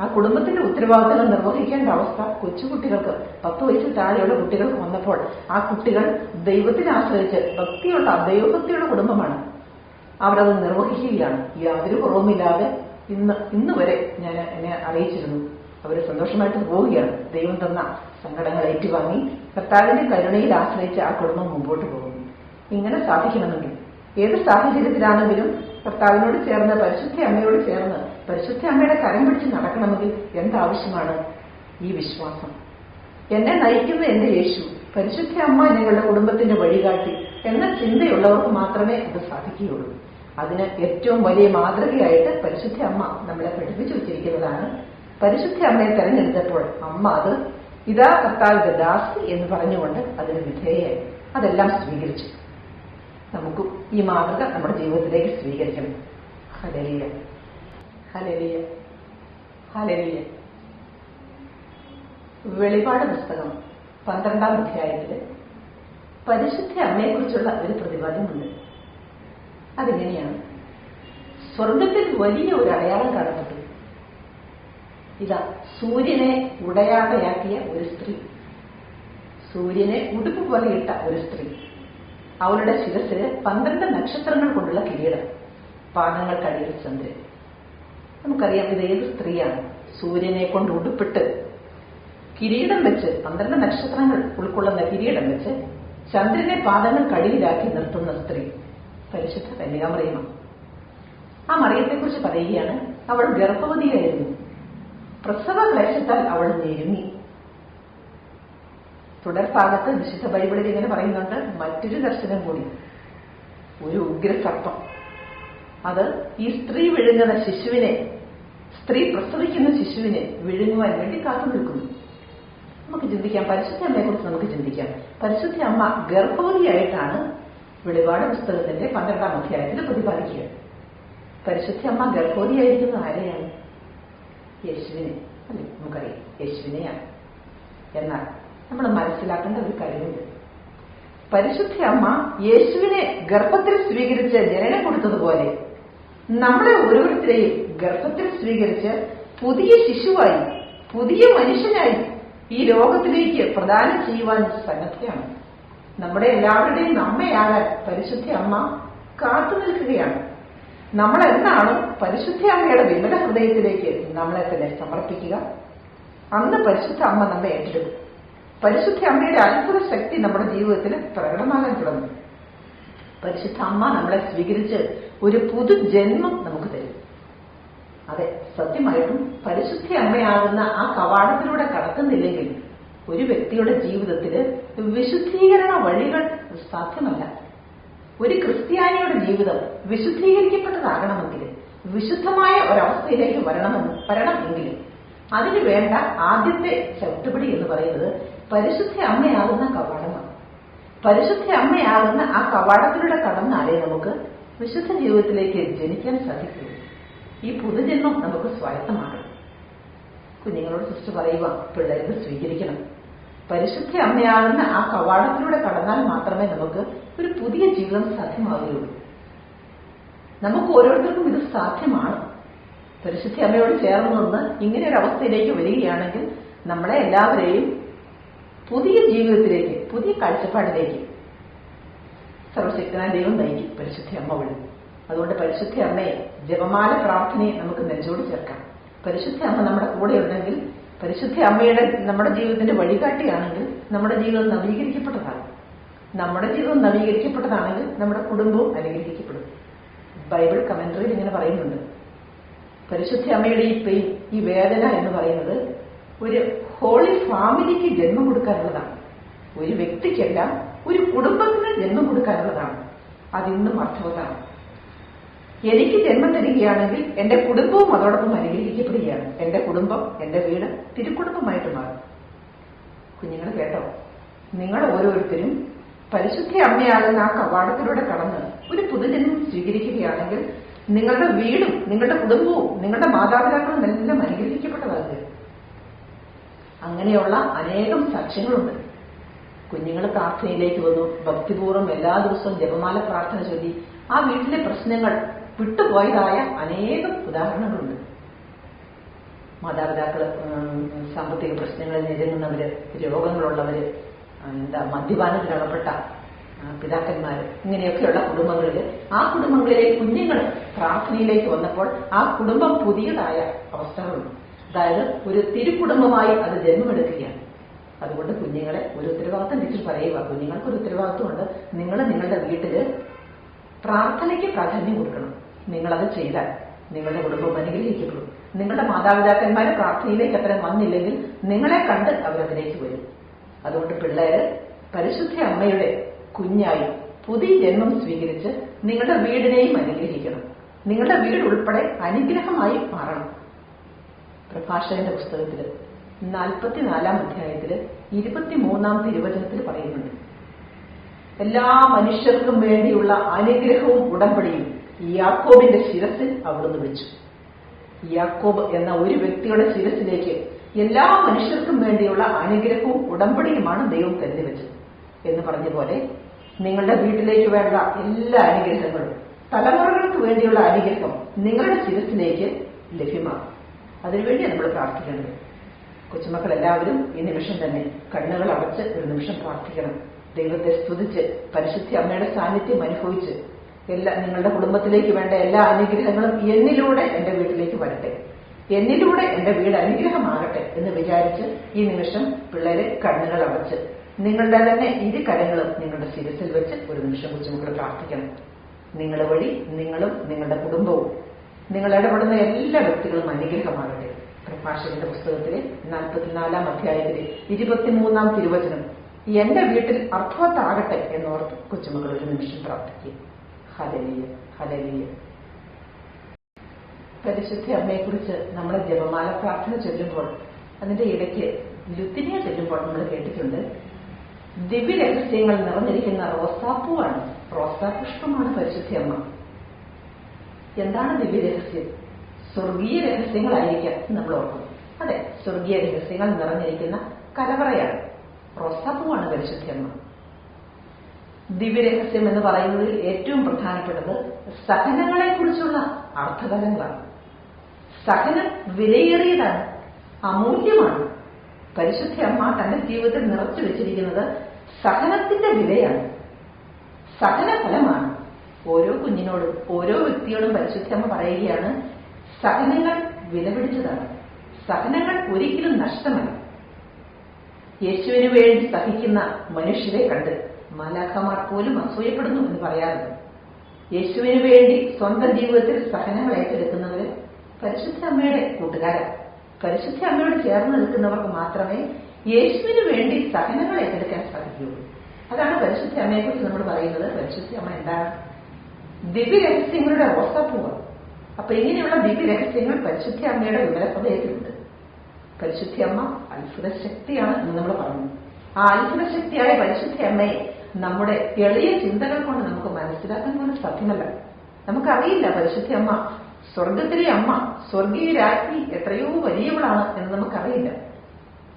ആ കുടുംബത്തിന്റെ ഉത്തരവാദിത്തങ്ങൾ നിർവഹിക്കേണ്ട അവസ്ഥ കൊച്ചുകുട്ടികൾക്ക്, 10 വയസ്സിൽ താഴെയുള്ള കുട്ടികൾക്ക് വന്നപ്പോൾ ആ കുട്ടികൾ ദൈവത്തിനെ ആശ്രയിച്ച് ദൈവഭക്തിയുള്ള കുടുംബമാണ്. അവരത് നിർവഹിക്കുകയാണ്. യാതൊരു കുറവുമില്ലാതെ ഇന്ന് വരെ ഞാൻ എന്നെ അറിയിച്ചിരുന്നു. അവർ സന്തോഷമായിട്ട് പോവുകയാണ്. ദൈവം തന്ന സങ്കടങ്ങൾ ഏറ്റുവാങ്ങി കർത്താവിന്റെ കരുണയിൽ ആശ്രയിച്ച് ആ കുടുംബം മുമ്പോട്ട് പോകുന്നു. ഇങ്ങനെ സാധിക്കണമെങ്കിൽ ഏത് സാഹചര്യത്തിലാണെങ്കിലും കർത്താവിനോട് ചേർന്ന്, പരിശുദ്ധ അമ്മയോട് ചേർന്ന്, പരിശുദ്ധ അമ്മയുടെ കരം പിടിച്ച് നടക്കണമെങ്കിൽ എന്താവശ്യമാണ്? ഈ വിശ്വാസം. എന്നെ നയിക്കുന്ന എന്റെ യേശു, പരിശുദ്ധ അമ്മ ഞങ്ങളുടെ കുടുംബത്തിന്റെ വഴികാട്ടി എന്ന ചിന്തയുള്ളവർക്ക് മാത്രമേ അത് സാധിക്കുകയുള്ളൂ. അതിന് ഏറ്റവും വലിയ മാതൃകയായിട്ട് പരിശുദ്ധ അമ്മ നമ്മളെ പഠിപ്പിച്ചു വെച്ചിരിക്കുന്നതാണ്. പരിശുദ്ധ അമ്മയെ തെരഞ്ഞെടുത്തപ്പോൾ അമ്മ അത് ഇതാ കർത്താവിന്റെ ദാസി എന്ന് പറഞ്ഞുകൊണ്ട് അതിന് വിധേയയായി അതെല്ലാം സ്വീകരിച്ചു. നമുക്കും ഈ മാതൃക നമ്മുടെ ജീവിതത്തിലേക്ക് സ്വീകരിക്കണം. Hallelujah, hallelujah, hallelujah. വെളിപാട് പുസ്തകം 12-ാം അധ്യായത്തില് പരിശുദ്ധ അമ്മയെക്കുറിച്ചുള്ള ഒരു പ്രതിപാദ്യമുണ്ട്. അതെങ്ങനെയാണ്? സ്വർഗത്തിൽ വലിയ ഒരു അടയാളം കാണപ്പെട്ടു. ഇതാ സൂര്യനെ ഉടയാടയാക്കിയ ഒരു സ്ത്രീ, സൂര്യനെ ഉടുപ്പ് പോലെ ഇട്ട ഒരു സ്ത്രീ, അവളുടെ ശിരസില് 12 നക്ഷത്രങ്ങൾ കൊണ്ടുള്ള കിരീടം, പാദങ്ങൾക്കടിയിൽ ചന്ദ്രൻ. നമുക്കറിയാം ഇത് ഏത് സ്ത്രീയാണ്. സൂര്യനെ കൊണ്ട് ഉടുപ്പിട്ട് കിരീടം വെച്ച് 12 നക്ഷത്രങ്ങൾ ഉൾക്കൊള്ളുന്ന കിരീടം വെച്ച് ചന്ദ്രനെ പാദങ്ങൾക്കടിയിലാക്കി നിർത്തുന്ന സ്ത്രീ പരിശുദ്ധ കന്യകാമറിയമാണ്. ആ മറിയത്തെക്കുറിച്ച് പറയുകയാണ്, അവൾ ഗർഭവതിയായിരുന്നു, പ്രസവ ക്ലേശത്താൽ അവൾ ഞെരുങ്ങി. തുടർഭാഗത്ത് വിശുദ്ധ ബൈബിളിൽ ഇങ്ങനെ പറയുന്നുണ്ട്, മറ്റൊരു ദർശനം കൂടി, ഒരു ഉഗ്രസർപ്പം അത് ഈ സ്ത്രീ വിഴുങ്ങുന്ന ശിശുവിനെ, സ്ത്രീ പ്രസവിക്കുന്ന ശിശുവിനെ വിഴുങ്ങുവാൻ വേണ്ടി കാത്തു നിൽക്കുന്നു. നമുക്ക് ചിന്തിക്കാം, പരിശുദ്ധ അമ്മയെ കുറിച്ച് നമുക്ക് ചിന്തിക്കാം. പരിശുദ്ധ അമ്മ ഗർഭവതിയായിട്ടാണ് വെളിപാട് പുസ്തകത്തിന്റെ 12-ാം അധ്യായത്തിൽ പ്രതിപാദിക്കുക. പരിശുദ്ധ അമ്മ ഗർഭവതിയായിരിക്കുന്നത് ആരെയാണ്? യേശുവിനെ, അല്ലെ? നമുക്കറിയാം യേശുവിനെയാണ്. എന്നാൽ നമ്മൾ മനസ്സിലാക്കേണ്ട ഒരു കാര്യമുണ്ട്. പരിശുദ്ധ അമ്മ യേശുവിനെ ഗർഭത്തിൽ സ്വീകരിച്ച് ജനനം കൊടുത്തതുപോലെ നമ്മളെ ഓരോരുത്തരെയും ഗർഭത്തിൽ സ്വീകരിച്ച് പുതിയ ശിശുവായി, പുതിയ മനുഷ്യനായി ഈ ലോകത്തിലേക്ക് പ്രദാനം ചെയ്യുവാൻ സന്നദ്ധയാണ്. നമ്മുടെ എല്ലാവരുടെയും അമ്മയാകാൻ പരിശുദ്ധ അമ്മ കാത്തു നിൽക്കുകയാണ്. നമ്മളെന്താണ് പരിശുദ്ധ അമ്മയുടെ വിമല ഹൃദയത്തിലേക്ക് നമ്മളെ തന്നെ സമർപ്പിക്കുക, അന്ന് പരിശുദ്ധ അമ്മ നമ്മെ ഏറ്റെടുക്കും. പരിശുദ്ധ അമ്മയുടെ അത്ഭുത ശക്തി നമ്മുടെ ജീവിതത്തിൽ പ്രകടമാകാൻ തുടങ്ങും. പരിശുദ്ധ അമ്മ നമ്മളെ സ്വീകരിച്ച് ഒരു പുതുജന്മം നമുക്ക് തരും. അതെ, സത്യമായിട്ടും പരിശുദ്ധ അമ്മയാകുന്ന ആ കവാടത്തിലൂടെ കടക്കുന്നില്ലെങ്കിൽ ഒരു വ്യക്തിയുടെ ജീവിതത്തിൽ വിശുദ്ധീകരണ വഴികൾ സാധ്യമല്ല. ഒരു ക്രിസ്ത്യാനിയുടെ ജീവിതം വിശുദ്ധീകരിക്കപ്പെട്ടതാകണമെങ്കിൽ, വിശുദ്ധമായ ഒരവസ്ഥയിലേക്ക് വരണമെങ്കിൽ അതിന് വേണ്ട ആദ്യത്തെ ചവിട്ടുപടി എന്ന് പറയുന്നത് പരിശുദ്ധ അമ്മയാകുന്ന കവാടമാണ്. പരിശുദ്ധ അമ്മയാകുന്ന ആ കവാടത്തിലൂടെ കടന്നാലേ നമുക്ക് വിശുദ്ധ ജീവിതത്തിലേക്ക് ജനിക്കാൻ സാധിക്കൂ. ഈ പുതുജന്മം നമുക്ക് സ്വായത്തമാകണം. കുഞ്ഞുങ്ങളോട് സിസ്റ്റർ പറയുക, പിള്ളേർക്ക് സ്വീകരിക്കണം. പരിശുദ്ധ അമ്മയാകുന്ന ആ കവാടത്തിലൂടെ കടന്നാൽ മാത്രമേ നമുക്ക് ഒരു പുതിയ ജീവിതം സാധ്യമാവുകയുള്ളൂ. നമുക്ക് ഓരോരുത്തർക്കും ഇത് സാധ്യമാണ്. പരിശുദ്ധ അമ്മയോട് ചേർന്ന് നിന്ന് ഇങ്ങനെ ഒരു അവസ്ഥയിലേക്ക് വരികയാണെങ്കിൽ നമ്മളെ എല്ലാവരെയും പുതിയ ജീവിതത്തിലേക്ക്, പുതിയ കാഴ്ചപ്പാടിലേക്ക് സർവശക്തനായ ദൈവം നയിക്കും പരിശുദ്ധ അമ്മ വഴി. അതുകൊണ്ട് പരിശുദ്ധ അമ്മയെ, ജപമാല പ്രാർത്ഥനയെ നമുക്ക് നെഞ്ചോട് ചേർക്കാം. പരിശുദ്ധ അമ്മ നമ്മുടെ കൂടെ ഉണ്ടെങ്കിൽ, പരിശുദ്ധ അമ്മയുടെ നമ്മുടെ ജീവിതത്തിന്റെ വഴികാട്ടിയാണെങ്കിൽ നമ്മുടെ ജീവിതം നവീകരിക്കപ്പെട്ടതാണ്. നമ്മുടെ ജീവിതം നവീകരിക്കപ്പെട്ടതാണെങ്കിൽ നമ്മുടെ കുടുംബവും അനുഗ്രഹിക്കപ്പെടും. ബൈബിൾ കമന്ററിയിൽ ഇങ്ങനെ പറയുന്നുണ്ട്, പരിശുദ്ധ അമ്മയുടെ ഈ പെയിൻ, ഈ വേദന എന്ന് പറയുന്നത് ഒരു ഹോളി ഫാമിലിക്ക് ജന്മം കൊടുക്കാനുള്ളതാണ്. ഒരു വ്യക്തിക്കല്ല, ഒരു കുടുംബത്തിന് ജന്മം കൊടുക്കാനുള്ളതാണ്. അതിന്നും അർത്ഥവത്താണ്. എനിക്ക് ജന്മം തരികയാണെങ്കിൽ എന്റെ കുടുംബവും അതോടൊപ്പം അനുഗ്രഹിക്കപ്പെടുകയാണ്. എന്റെ കുടുംബം, എന്റെ വീട് തിരുക്കുടുംബമായിട്ട് മാറും. കുഞ്ഞുങ്ങൾ കേട്ടോ, നിങ്ങൾ ഓരോരുത്തരും പരിശുദ്ധ അമ്മയാകുന്ന ആ കവാടത്തിലൂടെ കടന്ന് ഒരു പുതുജന്മം സ്വീകരിക്കുകയാണെങ്കിൽ നിങ്ങളുടെ വീടും നിങ്ങളുടെ കുടുംബവും നിങ്ങളുടെ മാതാപിതാക്കളും എല്ലാം അനുഗ്രഹിക്കപ്പെട്ടതാകുക. അങ്ങനെയുള്ള അനേകം സാക്ഷ്യങ്ങളുണ്ട്. കുഞ്ഞുങ്ങൾ പ്രാർത്ഥനയിലേക്ക് വന്നു, ഭക്തിപൂർവ്വം എല്ലാ ദിവസവും ജപമാല പ്രാർത്ഥന ചൊല്ലി ആ വീട്ടിലെ പ്രശ്നങ്ങൾ വിട്ടുപോയതായ അനേകം ഉദാഹരണങ്ങളുണ്ട്. മാതാപിതാക്കള് സാമ്പത്തിക പ്രശ്നങ്ങളിൽ ഞെരുങ്ങുന്നവര്, രോഗങ്ങളുള്ളവര്, മദ്യപാനത്തിലകപ്പെട്ട പിതാക്കന്മാര്, ഇങ്ങനെയൊക്കെയുള്ള കുടുംബങ്ങളില് ആ കുടുംബങ്ങളിലെ കുഞ്ഞുങ്ങൾ പ്രാർത്ഥനയിലേക്ക് വന്നപ്പോൾ ആ കുടുംബം പുതിയതായ അവസ്ഥകളുണ്ട്. അതായത് ഒരു തിരുക്കുടുംബമായി അത് ജന്മമെടുക്കുകയാണ്. അതുകൊണ്ട് കുഞ്ഞുങ്ങളെ ഒരു ഉത്തരവാദിത്വം ടീച്ചർ പറയുക, കുഞ്ഞുങ്ങൾക്ക് ഒരു ഉത്തരവാദിത്വമുണ്ട്. നിങ്ങൾ നിങ്ങളുടെ വീട്ടില് പ്രാർത്ഥനയ്ക്ക് പ്രാധാന്യം കൊടുക്കണം. നിങ്ങളത് ചെയ്താൽ നിങ്ങളുടെ കുടുംബം അനുഗ്രഹിക്കപ്പെടും. നിങ്ങളുടെ മാതാപിതാക്കന്മാർ പ്രാർത്ഥനയിലേക്ക് അത്രയും വന്നില്ലെങ്കിൽ നിങ്ങളെ കണ്ട് അവരതിലേക്ക് വരും. അതുകൊണ്ട് പിള്ളേര് പരിശുദ്ധ അമ്മയുടെ കുഞ്ഞായി പുതിയ ജന്മം സ്വീകരിച്ച് നിങ്ങളുടെ വീടിനെയും അനുഗ്രഹിക്കണം. നിങ്ങളുടെ വീട് ഉൾപ്പെടെ അനുഗ്രഹമായി മാറണം. പ്രഭാഷകന്റെ പുസ്തകത്തില് 44-ാം അധ്യായത്തില് 23-ാം തിരുവചനത്തിൽ പറയുന്നുണ്ട്, എല്ലാ മനുഷ്യർക്കും വേണ്ടിയുള്ള അനുഗ്രഹവും ഉടമ്പടിയും യാക്കോബിന്റെ ശിരസിൽ അവിടുന്ന് വെച്ചു. യാക്കോബ് എന്ന ഒരു വ്യക്തിയുടെ ശിരസിലേക്ക് എല്ലാ മനുഷ്യർക്കും വേണ്ടിയുള്ള അനുഗ്രഹവും ഉടമ്പടിയുമാണ് ദൈവം കരുതി വെച്ചത് എന്ന് പറഞ്ഞ പോലെ നിങ്ങളുടെ വീട്ടിലേക്ക് വേണ്ട എല്ലാ അനുഗ്രഹങ്ങളും, തലമുറകൾക്ക് വേണ്ടിയുള്ള അനുഗ്രഹം നിങ്ങളുടെ ശിരസിലേക്ക് ലഭ്യമാകും. അതിനുവേണ്ടി നമ്മൾ പ്രാർത്ഥിക്കേണ്ടത്. കൊച്ചുമക്കൾ എല്ലാവരും ഈ നിമിഷം തന്നെ കണ്ണുകൾ അടച്ച് ഒരു നിമിഷം പ്രാർത്ഥിക്കണം. ദൈവത്തെ സ്തുതിച്ച് പരിശുദ്ധ അമ്മയുടെ സാന്നിധ്യം അനുഭവിച്ച് നിങ്ങളുടെ കുടുംബത്തിലേക്ക് വേണ്ട എല്ലാ അനുഗ്രഹങ്ങളും എന്നിലൂടെ എന്റെ വീട്ടിലേക്ക് വരട്ടെ, എന്നിലൂടെ എന്റെ വീട് അനുഗ്രഹമാകട്ടെ എന്ന് വിചാരിച്ച് ഈ നിമിഷം പിള്ളേരെ കണ്ണുകൾ അടച്ച് നിങ്ങളുടെ തന്നെ ഇരു കരങ്ങളും നിങ്ങളുടെ ശിരസിൽ വെച്ച് ഒരു നിമിഷം കൊച്ചുമക്കൾ പ്രാർത്ഥിക്കണം. നിങ്ങൾ വഴി നിങ്ങളും നിങ്ങളുടെ കുടുംബവും നിങ്ങൾ ഇടപെടുന്ന എല്ലാ വ്യക്തികളും അനുഗ്രഹമാകട്ടെ. പ്രഭാഷകന്റെ പുസ്തകത്തിലെ 44-ാം അധ്യായത്തിലെ 23-ാം തിരുവചനം എന്റെ വീട്ടിൽ അർത്ഥവത്താകട്ടെ എന്നോർത്ത് കൊച്ചുമക്കൾ ഒരു നിമിഷം പ്രാർത്ഥിക്കുക. Hallelujah, hallelujah. പരിശുദ്ധ അമ്മയെക്കുറിച്ച് നമ്മൾ ജപമാല പ്രാർത്ഥന ചൊല്ലുമ്പോൾ അതിന്റെ ഇടയ്ക്ക് ലുത്തിനിയ ചൊല്ലുമ്പോൾ നമ്മൾ കേട്ടിട്ടുണ്ട്, ദിവ്യ രഹസ്യങ്ങൾ നിറഞ്ഞിരിക്കുന്ന റോസാപ്പൂവാണ്, റോസാപുഷ്പമാണ് പരിശുദ്ധ അമ്മ. എന്താണ് ദിവ്യ രഹസ്യം? സ്വർഗീയ രഹസ്യങ്ങളായിരിക്കാം നമ്മൾ ഓർക്കും. അതെ, സ്വർഗീയ രഹസ്യങ്ങൾ നിറഞ്ഞിരിക്കുന്ന കലവറയാണ്, റോസാപ്പൂവാണ് പരിശുദ്ധ അമ്മ. ദിവ്യരഹസ്യം എന്ന് പറയുന്നതിൽ ഏറ്റവും പ്രധാനപ്പെട്ടത് സഹനങ്ങളെക്കുറിച്ചുള്ള അർത്ഥതലങ്ങളാണ്. സഹനം വിലയേറിയതാണ്, അമൂല്യമാണ്. പരിശുദ്ധ അമ്മ തന്റെ ജീവിതത്തിൽ നിറച്ചു വെച്ചിരിക്കുന്നത് സഹനത്തിന്റെ വിലയാണ്, സഹനഫലമാണ്. ഓരോ കുഞ്ഞിനോടും ഓരോ വ്യക്തിയോടും പരിശുദ്ധ അമ്മ പറയുകയാണ്, സഹനങ്ങൾ വിലപിടിച്ചതാണ്, സഹനങ്ങൾ ഒരിക്കലും നഷ്ടമല്ല. യേശുവിനു വേണ്ടി സഹിക്കുന്ന മനുഷ്യരെ കണ്ട് മാലാഖമാർ പോലും അസൂയപ്പെടുന്നു എന്ന് പറയാറുണ്ട്. യേശുവിന് വേണ്ടി സ്വന്തം ജീവിതത്തിൽ സഹനങ്ങൾ ഏറ്റെടുക്കുന്നവര് പരിശുദ്ധ അമ്മയുടെ കൂട്ടുകാരാണ്. പരിശുദ്ധ അമ്മയോട് ചേർന്ന് നിൽക്കുന്നവർക്ക് മാത്രമേ യേശുവിന് വേണ്ടി സഹനങ്ങൾ ഏറ്റെടുക്കാൻ സാധിക്കുകയുള്ളൂ. അതാണ് പരിശുദ്ധ അമ്മയെക്കുറിച്ച് നമ്മൾ പറയുന്നത്. പരിശുദ്ധ അമ്മ എന്താണ്? ദിവ്യരഹസ്യങ്ങളുടെ റോസാപ്പൂവ്. അപ്പൊ ഇങ്ങനെയുള്ള ദിവ്യരഹസ്യങ്ങൾ പരിശുദ്ധ അമ്മയുടെ വിമലഹൃദയത്തിലുണ്ട്. പരിശുദ്ധ അമ്മ അത്ഭുത ശക്തിയാണ് എന്ന് നമ്മൾ പറഞ്ഞു. ആ അത്ഭുത ശക്തിയായ പരിശുദ്ധ അമ്മയെ നമ്മുടെ എളിയ ചിന്തകൾ കൊണ്ട് നമുക്ക് മനസ്സിലാക്കാൻ പോലും സാധ്യമല്ല. നമുക്കറിയില്ല പരിശുദ്ധ അമ്മ, സ്വർഗത്തിലെ അമ്മ, സ്വർഗീയ രാജ്ഞി എത്രയോ വലിയവളാണ് എന്ന് നമുക്കറിയില്ല.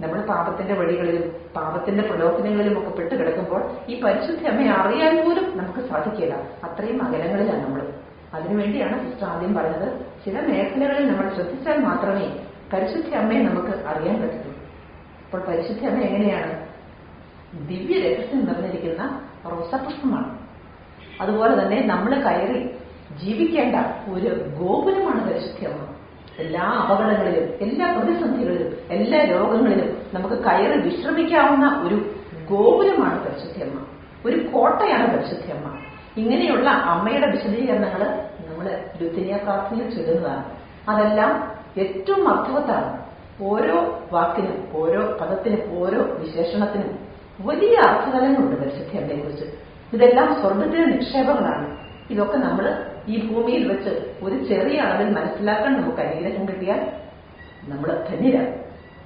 നമ്മൾ പാപത്തിന്റെ വഴികളിലും പാപത്തിന്റെ പ്രലോഭനങ്ങളിലും ഒക്കെ പെട്ടുകിടക്കുമ്പോൾ ഈ പരിശുദ്ധ അമ്മയെ അറിയാൻ പോലും നമുക്ക് സാധിക്കില്ല. അത്രയും അകലങ്ങളിലാണ് നമ്മൾ. അതിനുവേണ്ടിയാണ് സിസ്റ്റർ ആദ്യം പറഞ്ഞത്, ചില മേഖലകളിൽ നമ്മൾ ശ്രദ്ധിച്ചാൽ മാത്രമേ പരിശുദ്ധ അമ്മയെ നമുക്ക് അറിയാൻ പറ്റത്തുള്ളൂ. അപ്പോൾ പരിശുദ്ധ അമ്മ എങ്ങനെയാണ്? ദിവ്യ രഹസ്യം നിറഞ്ഞിരിക്കുന്ന റോസാപുഷ്പമാണ്. അതുപോലെ തന്നെ നമ്മൾ കയറി ജീവിക്കേണ്ട ഒരു ഗോപുരമാണ് പരിശുദ്ധ അമ്മ. എല്ലാ അപകടങ്ങളിലും എല്ലാ പ്രതിസന്ധികളിലും എല്ലാ രോഗങ്ങളിലും നമുക്ക് കയറി വിശ്രമിക്കാവുന്ന ഒരു ഗോപുരമാണ് പരിശുദ്ധ അമ്മ, ഒരു കോട്ടയാണ് പരിശുദ്ധ അമ്മ. ഇങ്ങനെയുള്ള അമ്മയുടെ വിശദീകരണങ്ങൾ നമ്മൾ ലുത്തിനിയ പ്രാർത്ഥനയിൽ ചൊല്ലുന്നതാണ്. അതെല്ലാം ഏറ്റവും അർത്ഥവത്താണ്. ഓരോ വാക്കിനും ഓരോ പദത്തിനും ഓരോ വിശേഷണത്തിനും വലിയ അർത്ഥതലങ്ങളുണ്ട് പരിശുദ്ധ അമ്മയെ കുറിച്ച്. ഇതെല്ലാം സ്വർഗത്തിലെ നിക്ഷേപങ്ങളാണ്. ഇതൊക്കെ നമ്മൾ ഈ ഭൂമിയിൽ വെച്ച് ഒരു ചെറിയ അളവിൽ മനസ്സിലാക്കാൻ നമുക്ക് അനുഗ്രഹം കിട്ടിയാൽ നമ്മൾ ധന്യരാണ്.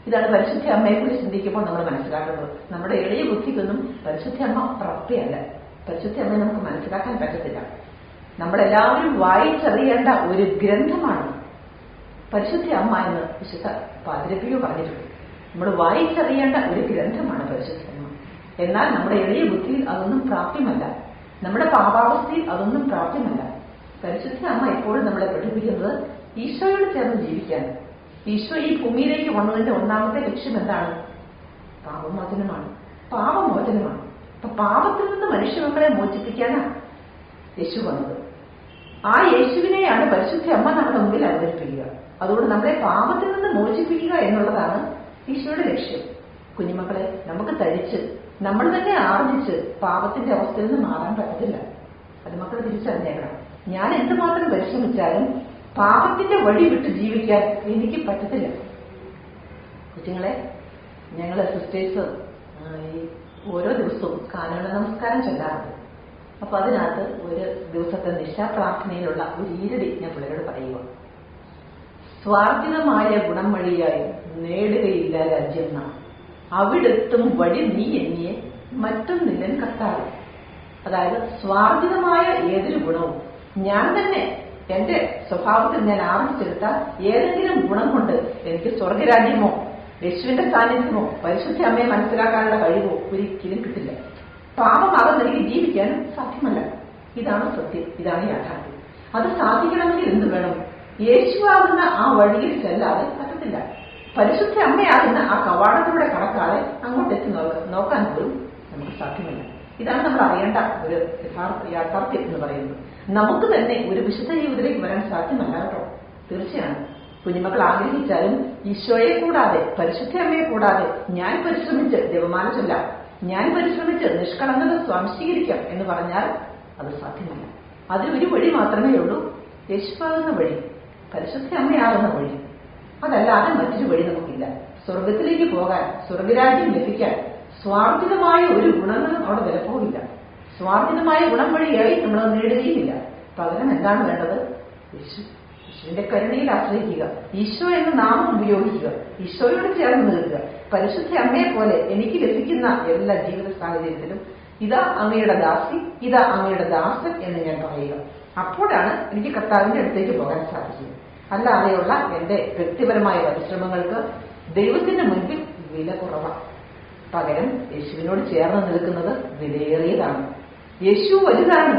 ഇതാണ് പരിശുദ്ധ അമ്മയെക്കുറിച്ച് ചിന്തിക്കുമ്പോൾ നമ്മൾ മനസ്സിലാക്കുന്നത്. നമ്മുടെ എളിയ ബുദ്ധിക്കൊന്നും പരിശുദ്ധ അമ്മ പ്രാപ്തിയല്ല. പരിശുദ്ധ അമ്മയെ നമുക്ക് മനസ്സിലാക്കാൻ പറ്റത്തില്ല. നമ്മളെല്ലാവരും വായിച്ചറിയേണ്ട ഒരു ഗ്രന്ഥമാണ് പരിശുദ്ധ അമ്മ എന്ന് വിശുദ്ധ പാതിരപ്പിയോ പറഞ്ഞിട്ടുണ്ട്. നമ്മൾ വായിച്ചറിയേണ്ട ഒരു ഗ്രന്ഥമാണ് പരിശുദ്ധ അമ്മ. എന്നാൽ നമ്മുടെ എളിയ ബുദ്ധിയിൽ അതൊന്നും പ്രാപ്യമല്ല, നമ്മുടെ പാപാവസ്ഥയിൽ അതൊന്നും പ്രാപ്യമല്ല. പരിശുദ്ധ അമ്മ എപ്പോഴും നമ്മളെ പഠിപ്പിക്കുന്നത് ഈശോയോട് ചേർന്ന് ജീവിക്കാൻ. ഈശോ ഈ ഭൂമിയിലേക്ക് വന്നതിന്റെ ഒന്നാമത്തെ ലക്ഷ്യം എന്താണ്? പാപമോചനമാണ്, പാപമോചനമാണ്. അപ്പൊ പാപത്തിൽ നിന്ന് മനുഷ്യമക്കളെ മോചിപ്പിക്കാനാണ് യേശു വന്നത്. ആ യേശുവിനെയാണ് പരിശുദ്ധ അമ്മ നമ്മുടെ മുമ്പിൽ അവതരിപ്പിക്കുക. അതുകൊണ്ട് നമ്മളെ പാപത്തിൽ നിന്ന് മോചിപ്പിക്കുക എന്നുള്ളതാണ് ഈശോയുടെ ലക്ഷ്യം. കുഞ്ഞുമക്കളെ നമുക്ക് തരിച്ച് നമ്മൾ തന്നെ ആർജിച്ച് പാപത്തിന്റെ അവസ്ഥയിൽ നിന്ന് മാറാൻ പറ്റത്തില്ല. അത് മക്കൾ തിരിച്ചറിഞ്ഞേക്കണം. ഞാൻ എന്തുമാത്രം പരിശ്രമിച്ചാലും പാപത്തിന്റെ വഴി വിട്ട് ജീവിക്കാൻ എനിക്ക് പറ്റത്തില്ല. കുഞ്ഞുങ്ങളെ, ഞങ്ങള് സിസ്റ്റേഴ്സ് ഈ ഓരോ ദിവസവും കാനന നമസ്കാരം ചൊല്ലാറുണ്ട്. അപ്പൊ അതിനകത്ത് ഒരു ദിവസത്തെ നിശാപ്രാർത്ഥനയിലുള്ള ഒരു ഈരടി ഞാൻ പിള്ളേരോട് പറയുക. സ്വാർജിതമായ ഗുണം വഴിയായി നേടുകയില്ല രാജ്യം നാം, അവിടെത്തും വഴി നീ എണ്ണിയെ മറ്റൊന്നില്ലൻ കർത്താവ്. അതായത് സ്വാർജിതമായ ഏതൊരു ഗുണവും ഞാൻ തന്നെ എന്റെ സ്വഭാവത്തിൽ ഞാൻ ആർജിച്ചെടുത്താൽ ഏതെങ്കിലും ഗുണം കൊണ്ട് എനിക്ക് സ്വർഗരാജ്യമോ യേശുവിന്റെ സാന്നിധ്യമോ പരിശുദ്ധ അമ്മയെ മനസ്സിലാക്കാനുള്ള കഴിവോ ഒരിക്കലും കിട്ടില്ല. പാപമാകുന്ന എനിക്ക് ജീവിക്കാനും സാധ്യമല്ല. ഇതാണ് സത്യം, ഇതാണ് യാഥാർത്ഥ്യം. അത് സാധിക്കണമെങ്കിൽ എന്ത് വേണം? യേശുവാകുന്ന ആ വഴിയിൽ ചെല്ലാതെ പറ്റത്തില്ല. പരിശുദ്ധ അമ്മയാകുന്ന ആ കവാടത്തിലൂടെ കടക്കാതെ അങ്ങോട്ട് എത്തി നോക്കാൻ പോലും നമുക്ക് സാധ്യമല്ല. ഇതാണ് നമ്മൾ അറിയേണ്ട ഒരു യാഥാർത്ഥ്യം എന്ന് പറയുന്നത്. നമുക്ക് തന്നെ ഒരു വിശുദ്ധ ജീവിതത്തിലേക്ക് വരാൻ സാധ്യമല്ല കേട്ടോ. തീർച്ചയാണ് കുഞ്ഞുമക്കൾ ആഗ്രഹിച്ചാലും ഈശോയെ കൂടാതെ പരിശുദ്ധ അമ്മയെ കൂടാതെ ഞാൻ പരിശ്രമിച്ച് ജപമാല ചൊല്ലാം, ഞാൻ പരിശ്രമിച്ച് നിഷ്കളങ്കത സ്വാംശീകരിക്കാം എന്ന് പറഞ്ഞാൽ അത് സാധ്യമല്ല. അതിലൊരു വഴി മാത്രമേ ഉള്ളൂ, യേശുവാകുന്ന വഴി, പരിശുദ്ധ അമ്മയാകുന്ന വഴി. അതല്ലാതെ മറ്റൊരു വഴി നമുക്കില്ല. സ്വർഗത്തിലേക്ക് പോകാൻ, സ്വർഗരാജ്യം ലഭിക്കാൻ സ്വാർജിതമായ ഒരു ഗുണങ്ങളും അവിടെ വിലപ്പോവില്ല. സ്വാർജിതമായ ഗുണം വഴിയായി നമ്മൾ നേടുകയുമില്ല. പകരം എന്താണ് വേണ്ടത്? യേശുവിന്റെ കരുണയിൽ ആശ്രയിക്കുക, ഈശോ എന്ന നാമം ഉപയോഗിക്കുക, ഈശോയോട് ചേർന്ന് നിൽക്കുക. പരിശുദ്ധ അമ്മയെ പോലെ എനിക്ക് ലഭിക്കുന്ന എല്ലാ ജീവിത സാഹചര്യത്തിലും ഇതാ അങ്ങയുടെ ദാസി, ഇതാ അങ്ങയുടെ ദാസൻ എന്ന് ഞാൻ പറയുക. അപ്പോഴാണ് എനിക്ക് കർത്താവിന്റെ അടുത്തേക്ക് പോകാൻ സാധിക്കുക. അല്ലാതെയുള്ള എന്റെ വ്യക്തിപരമായ പരിശ്രമങ്ങൾക്ക് ദൈവത്തിന്റെ മുൻപിൽ വില കുറവാണ്. പകരം യേശുവിനോട് ചേർന്ന് നിൽക്കുന്നത് വിലയേറിയതാണ്. യേശു വലുതാണ്,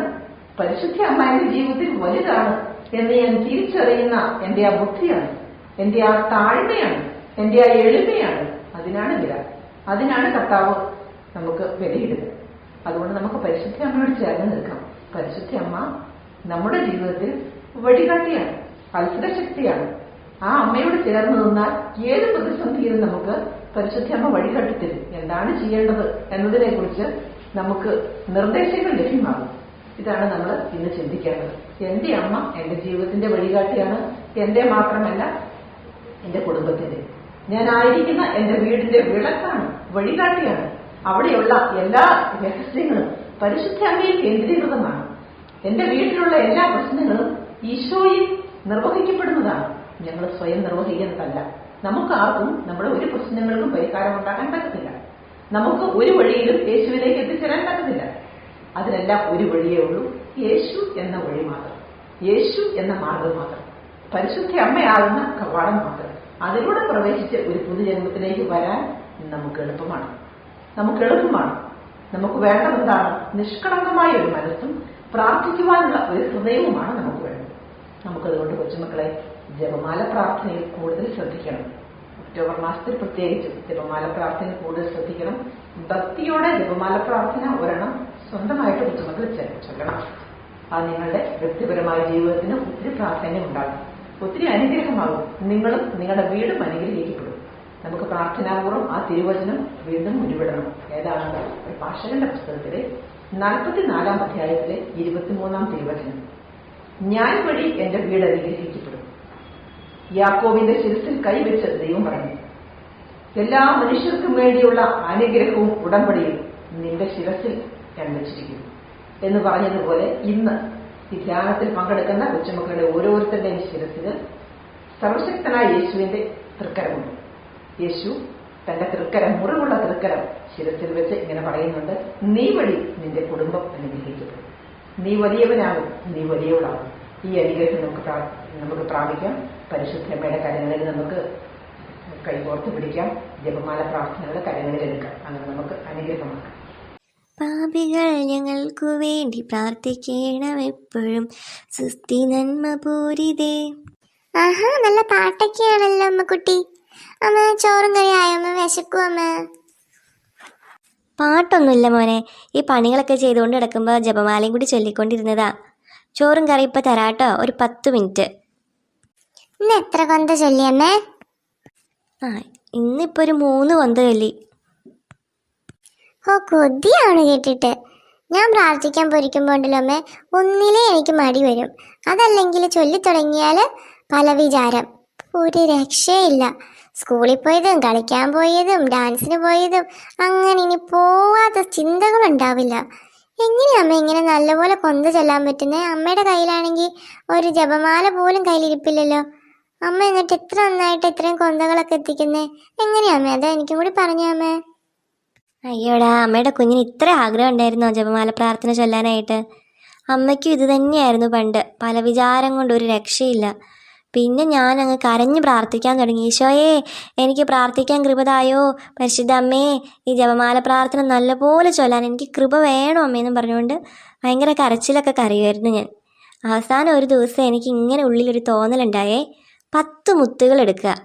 പരിശുദ്ധ അമ്മ എന്റെ ജീവിതത്തിൽ വലുതാണ് എന്ന് ഞാൻ തിരിച്ചറിയുന്ന എന്റെ ആ ബുദ്ധിയാണ്, എന്റെ ആ താഴ്മയാണ്, എന്റെ ആ എളിമയാണ്. അതിനാണ് വില, അതിനാണ് കർത്താവ് നമുക്ക് വിലയിടുന്നത്. അതുകൊണ്ട് നമുക്ക് പരിശുദ്ധ അമ്മയോട് ചേർന്ന് നിൽക്കാം. പരിശുദ്ധ അമ്മ നമ്മുടെ ജീവിതത്തിൽ വഴികാട്ടിയാണ്, അത്ഭുത ശക്തിയാണ്. ആ അമ്മയോട് ചേർന്ന് നിന്നാൽ ഏത് പ്രതിസന്ധിയിലും നമുക്ക് പരിശുദ്ധ അമ്മ വഴികാട്ടിത്തരും. എന്താണ് ചെയ്യേണ്ടത് എന്നതിനെ കുറിച്ച് നമുക്ക് നിർദ്ദേശങ്ങൾ ലഭ്യമാകും. ഇതാണ് നമ്മൾ ഇന്ന് ചിന്തിക്കേണ്ടത്. എന്റെ അമ്മ എന്റെ ജീവിതത്തിന്റെ വഴികാട്ടിയാണ്. എന്റെ മാത്രമല്ല, എന്റെ കുടുംബത്തിന്റെ, ഞാനായിരിക്കുന്ന എന്റെ വീടിന്റെ വിളക്കാണ്, വഴികാട്ടിയാണ്. അവിടെയുള്ള എല്ലാ രഹസ്യങ്ങളും പരിശുദ്ധ അമ്മയിൽ കേന്ദ്രീകൃതമാണ്. എന്റെ വീട്ടിലുള്ള എല്ലാ പ്രശ്നങ്ങളും ഈശോയിൽ നിർവഹിക്കപ്പെടുന്നതാണ്. ഞങ്ങൾ സ്വയം നിർവഹിക്കുന്നതല്ല. നമുക്ക് ആർക്കും നമ്മുടെ ഒരു പ്രശ്നങ്ങൾക്കും പരിഹാരം ഉണ്ടാക്കാൻ പറ്റത്തില്ല. നമുക്ക് ഒരു വഴിയിലും യേശുവിലേക്ക് എത്തിച്ചേരാൻ പറ്റത്തില്ല. അതിനെല്ലാം ഒരു വഴിയേ ഉള്ളൂ, യേശു എന്ന വഴി മാത്രം, യേശു എന്ന മാർഗം മാത്രം, പരിശുദ്ധ അമ്മയാകുന്ന കവാടം മാത്രം. അതിലൂടെ പ്രവേശിച്ച് ഒരു പുതുജന്മത്തിലേക്ക് വരാൻ നമുക്ക് എളുപ്പമാണ്. നമുക്ക് വേണ്ടതെന്താണ്? നിഷ്കളങ്കമായ ഒരു മനസ്സും പ്രാർത്ഥിക്കുവാനുള്ള ഒരു ഹൃദയവുമാണ് നമുക്ക് വേണ്ടത്. നമുക്കതുകൊണ്ട് കൊച്ചുമക്കളെ ജപമാല പ്രാർത്ഥനയിൽ കൂടുതൽ ശ്രദ്ധിക്കണം. ഒക്ടോബർ മാസത്തിൽ പ്രത്യേകിച്ചും ജപമാല പ്രാർത്ഥനയിൽ കൂടുതൽ ശ്രദ്ധിക്കണം. ഭക്തിയോടെ ജപമാല പ്രാർത്ഥന ഒരെണ്ണം സ്വന്തമായിട്ട് കൊച്ചുമക്കൾ ചൊല്ലണം. അത് നിങ്ങളുടെ വ്യക്തിപരമായ ജീവിതത്തിന് ഒത്തിരി പ്രാധാന്യം ഉണ്ടാകും, ഒത്തിരി അനുഗ്രഹമാകും. നിങ്ങളും നിങ്ങളുടെ വീടും അനുഗ്രഹിക്കപ്പെടും. നമുക്ക് പ്രാർത്ഥനാപൂർവ്വം ആ തിരുവചനം വീണ്ടും ഉരുവിടണം. ഏതാണ്? ഭാഷകന്റെ പുസ്തകത്തിലെ 44-ാം അധ്യായത്തിലെ 23-ാം തിരുവചനം. ഞാൻ വഴി എന്റെ വീട് അനുഗ്രഹിക്കപ്പെടും. യാക്കോബിന്റെ ശിരസിൽ കൈവച്ച് ദൈവം പറഞ്ഞു, എല്ലാ മനുഷ്യർക്കും വേണ്ടിയുള്ള അനുഗ്രഹവും ഉടമ്പടിയും നിന്റെ ശിരസിൽ ഞാൻ വെച്ചിരിക്കുന്നു എന്ന് പറഞ്ഞതുപോലെ ഇന്ന് ഈ ധ്യാനത്തിൽ പങ്കെടുക്കുന്ന കൊച്ചുമക്കളുടെ ഓരോരുത്തരുടെയും ശിരസിൽ സർവശക്തനായ യേശുവിന്റെ തൃക്കരമുണ്ട്. യേശു തന്റെ തൃക്കരം, മുറിവുള്ള തൃക്കരം ശിരസിൽ വെച്ച് ഇങ്ങനെ പറയുന്നുണ്ട്, നീ വഴി നിന്റെ കുടുംബം അനുഗ്രഹിക്കപ്പെടും. നീ വലിയവനാകും, നീ വലിയവളാകും. ഈ അനുഗ്രഹം നമുക്ക് പ്രാപിക്കാം. പരിശുദ്ധമ്മയുടെ കരങ്ങളിൽ നമുക്ക് കൈകോർത്ത് പിടിക്കാം. ജപമാല പ്രാർത്ഥനകളുടെ കരങ്ങളിൽ എടുക്കാം. അങ്ങനെ നമുക്ക് അനുഗ്രഹമാക്കാം. പാപികൾ ഞങ്ങൾക്കു വേണ്ടി പ്രാർത്ഥിക്കണം എപ്പോഴും, സുസ്തി നന്മ പൂരിതേ. ആഹാ, നല്ല പാട്ടൊക്കെയാണല്ലോ അമ്മക്കുട്ടി. അമ്മ ചോറും കറി ആയോ? അമ്മ വിശക്കും അമ്മ. പാട്ടൊന്നുമില്ല മോനെ, ഈ പണികളൊക്കെ ചെയ്തുകൊണ്ട് കിടക്കുമ്പോൾ ജപമാലയും കൂടി ചൊല്ലിക്കൊണ്ടിരുന്നതാ. ചോറും കറി ഇപ്പം തരാട്ടോ, ഒരു 10 മിനിറ്റ്. ഇന്ന് എത്ര കൊന്ത ചൊല്ലിയമ്മേ? ഇന്നിപ്പോൾ ഒരു 3 കൊന്ത ചൊല്ലി. ഓ, കൊതിയാണ് കേട്ടിട്ട്. ഞാൻ പ്രാർത്ഥിക്കാൻ പോയിരിക്കുമ്പോൾ ഉണ്ടല്ലോ അമ്മേ, ഒന്നിലേ എനിക്ക് മടി വരും. അതല്ലെങ്കിൽ ചൊല്ലിത്തുടങ്ങിയാൽ പല വിചാരം, ഒരു രക്ഷയില്ല. സ്കൂളിൽ പോയതും കളിക്കാൻ പോയതും ഡാൻസിന് പോയതും അങ്ങനെ ഇനി പോവാത്ത ചിന്തകളുണ്ടാവില്ല. എങ്ങനെയാ അമ്മ ഇങ്ങനെ നല്ലപോലെ കൊന്ത ചൊല്ലാൻ പറ്റുന്നേ? അമ്മയുടെ കയ്യിലാണെങ്കിൽ ഒരു ജപമാല പോലും കയ്യിലിരിപ്പില്ലല്ലോ. അമ്മ എന്നിട്ട് എത്ര നന്നായിട്ട് ഇത്രയും കൊന്തകളൊക്കെ എത്തിക്കുന്നേ? എങ്ങനെയാ അമ്മ? അതാ എനിക്കും കൂടി പറഞ്ഞ അമ്മേ. അയ്യോടാ, അമ്മയുടെ കുഞ്ഞിന് ഇത്ര ആഗ്രഹം ഉണ്ടായിരുന്നോ ജപമാല പ്രാർത്ഥന ചൊല്ലാനായിട്ട്? അമ്മയ്ക്കും ഇത് തന്നെയായിരുന്നു പണ്ട്. പല വിചാരം കൊണ്ട് ഒരു രക്ഷയില്ല. പിന്നെ ഞാൻ അങ്ങ് കരഞ്ഞ് പ്രാർത്ഥിക്കാൻ തുടങ്ങി. ഈശോയെ, എനിക്ക് പ്രാർത്ഥിക്കാൻ കൃപ തായോ, പരിശുദ്ധ അമ്മേ, ഈ ജപമാല പ്രാർത്ഥന നല്ലപോലെ ചൊല്ലാൻ എനിക്ക് കൃപ വേണം അമ്മയെന്നും പറഞ്ഞുകൊണ്ട് ഭയങ്കര കരച്ചിലൊക്കെ കരയുമായിരുന്നു ഞാൻ. അവസാനം ഒരു ദിവസം എനിക്ക് ഇങ്ങനെ ഉള്ളിലൊരു തോന്നലുണ്ടായേ, 10 മുത്തുകൾ എടുക്കുക,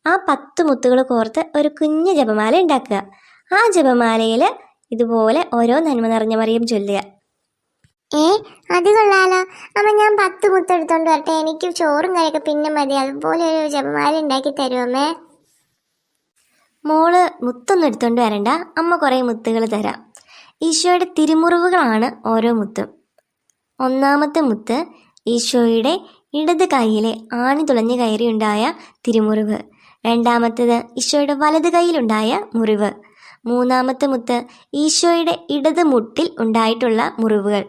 ആ 10 മുത്തുകൾ കോർത്ത് ഒരു കുഞ്ഞു ജപമാല ഉണ്ടാക്കുക, ആ ജപമാലയിൽ ഇതുപോലെ ഓരോ നന്മ നിറഞ്ഞ മറിയം ചൊല്ലുക. അത് കൊള്ളാലോ അമ്മ. ഞാൻ 10 മുത്തെടുത്തോണ്ട് വരട്ടെ? എനിക്ക് ചോറും കറിയൊക്കെ പിന്നെ മതി. അതുപോലെ ഒരു ജപമാല ഉണ്ടാക്കി തരുമമ്മേ? മോള് മുത്തൊന്നും എടുത്തോണ്ട് വരണ്ട, അമ്മ കുറേ മുത്തുകൾ തരാം. ഈശോയുടെ തിരുമുറിവുകളാണ് ഓരോ മുത്തും. 1-ാമത്തെ മുത്ത് ഈശോയുടെ ഇടത് കൈയിലെ ആണി തുളഞ്ഞു കയറിയുണ്ടായ തിരുമുറിവ്. 2-ാമത്തേത് ഈശോയുടെ വലത് കൈയിലുണ്ടായ മുറിവ്. 3-ാമത്തെ മുത്ത് ഈശോയുടെ ഇടത് മുട്ടിൽ ഉണ്ടായിട്ടുള്ള മുറിവുകൾ.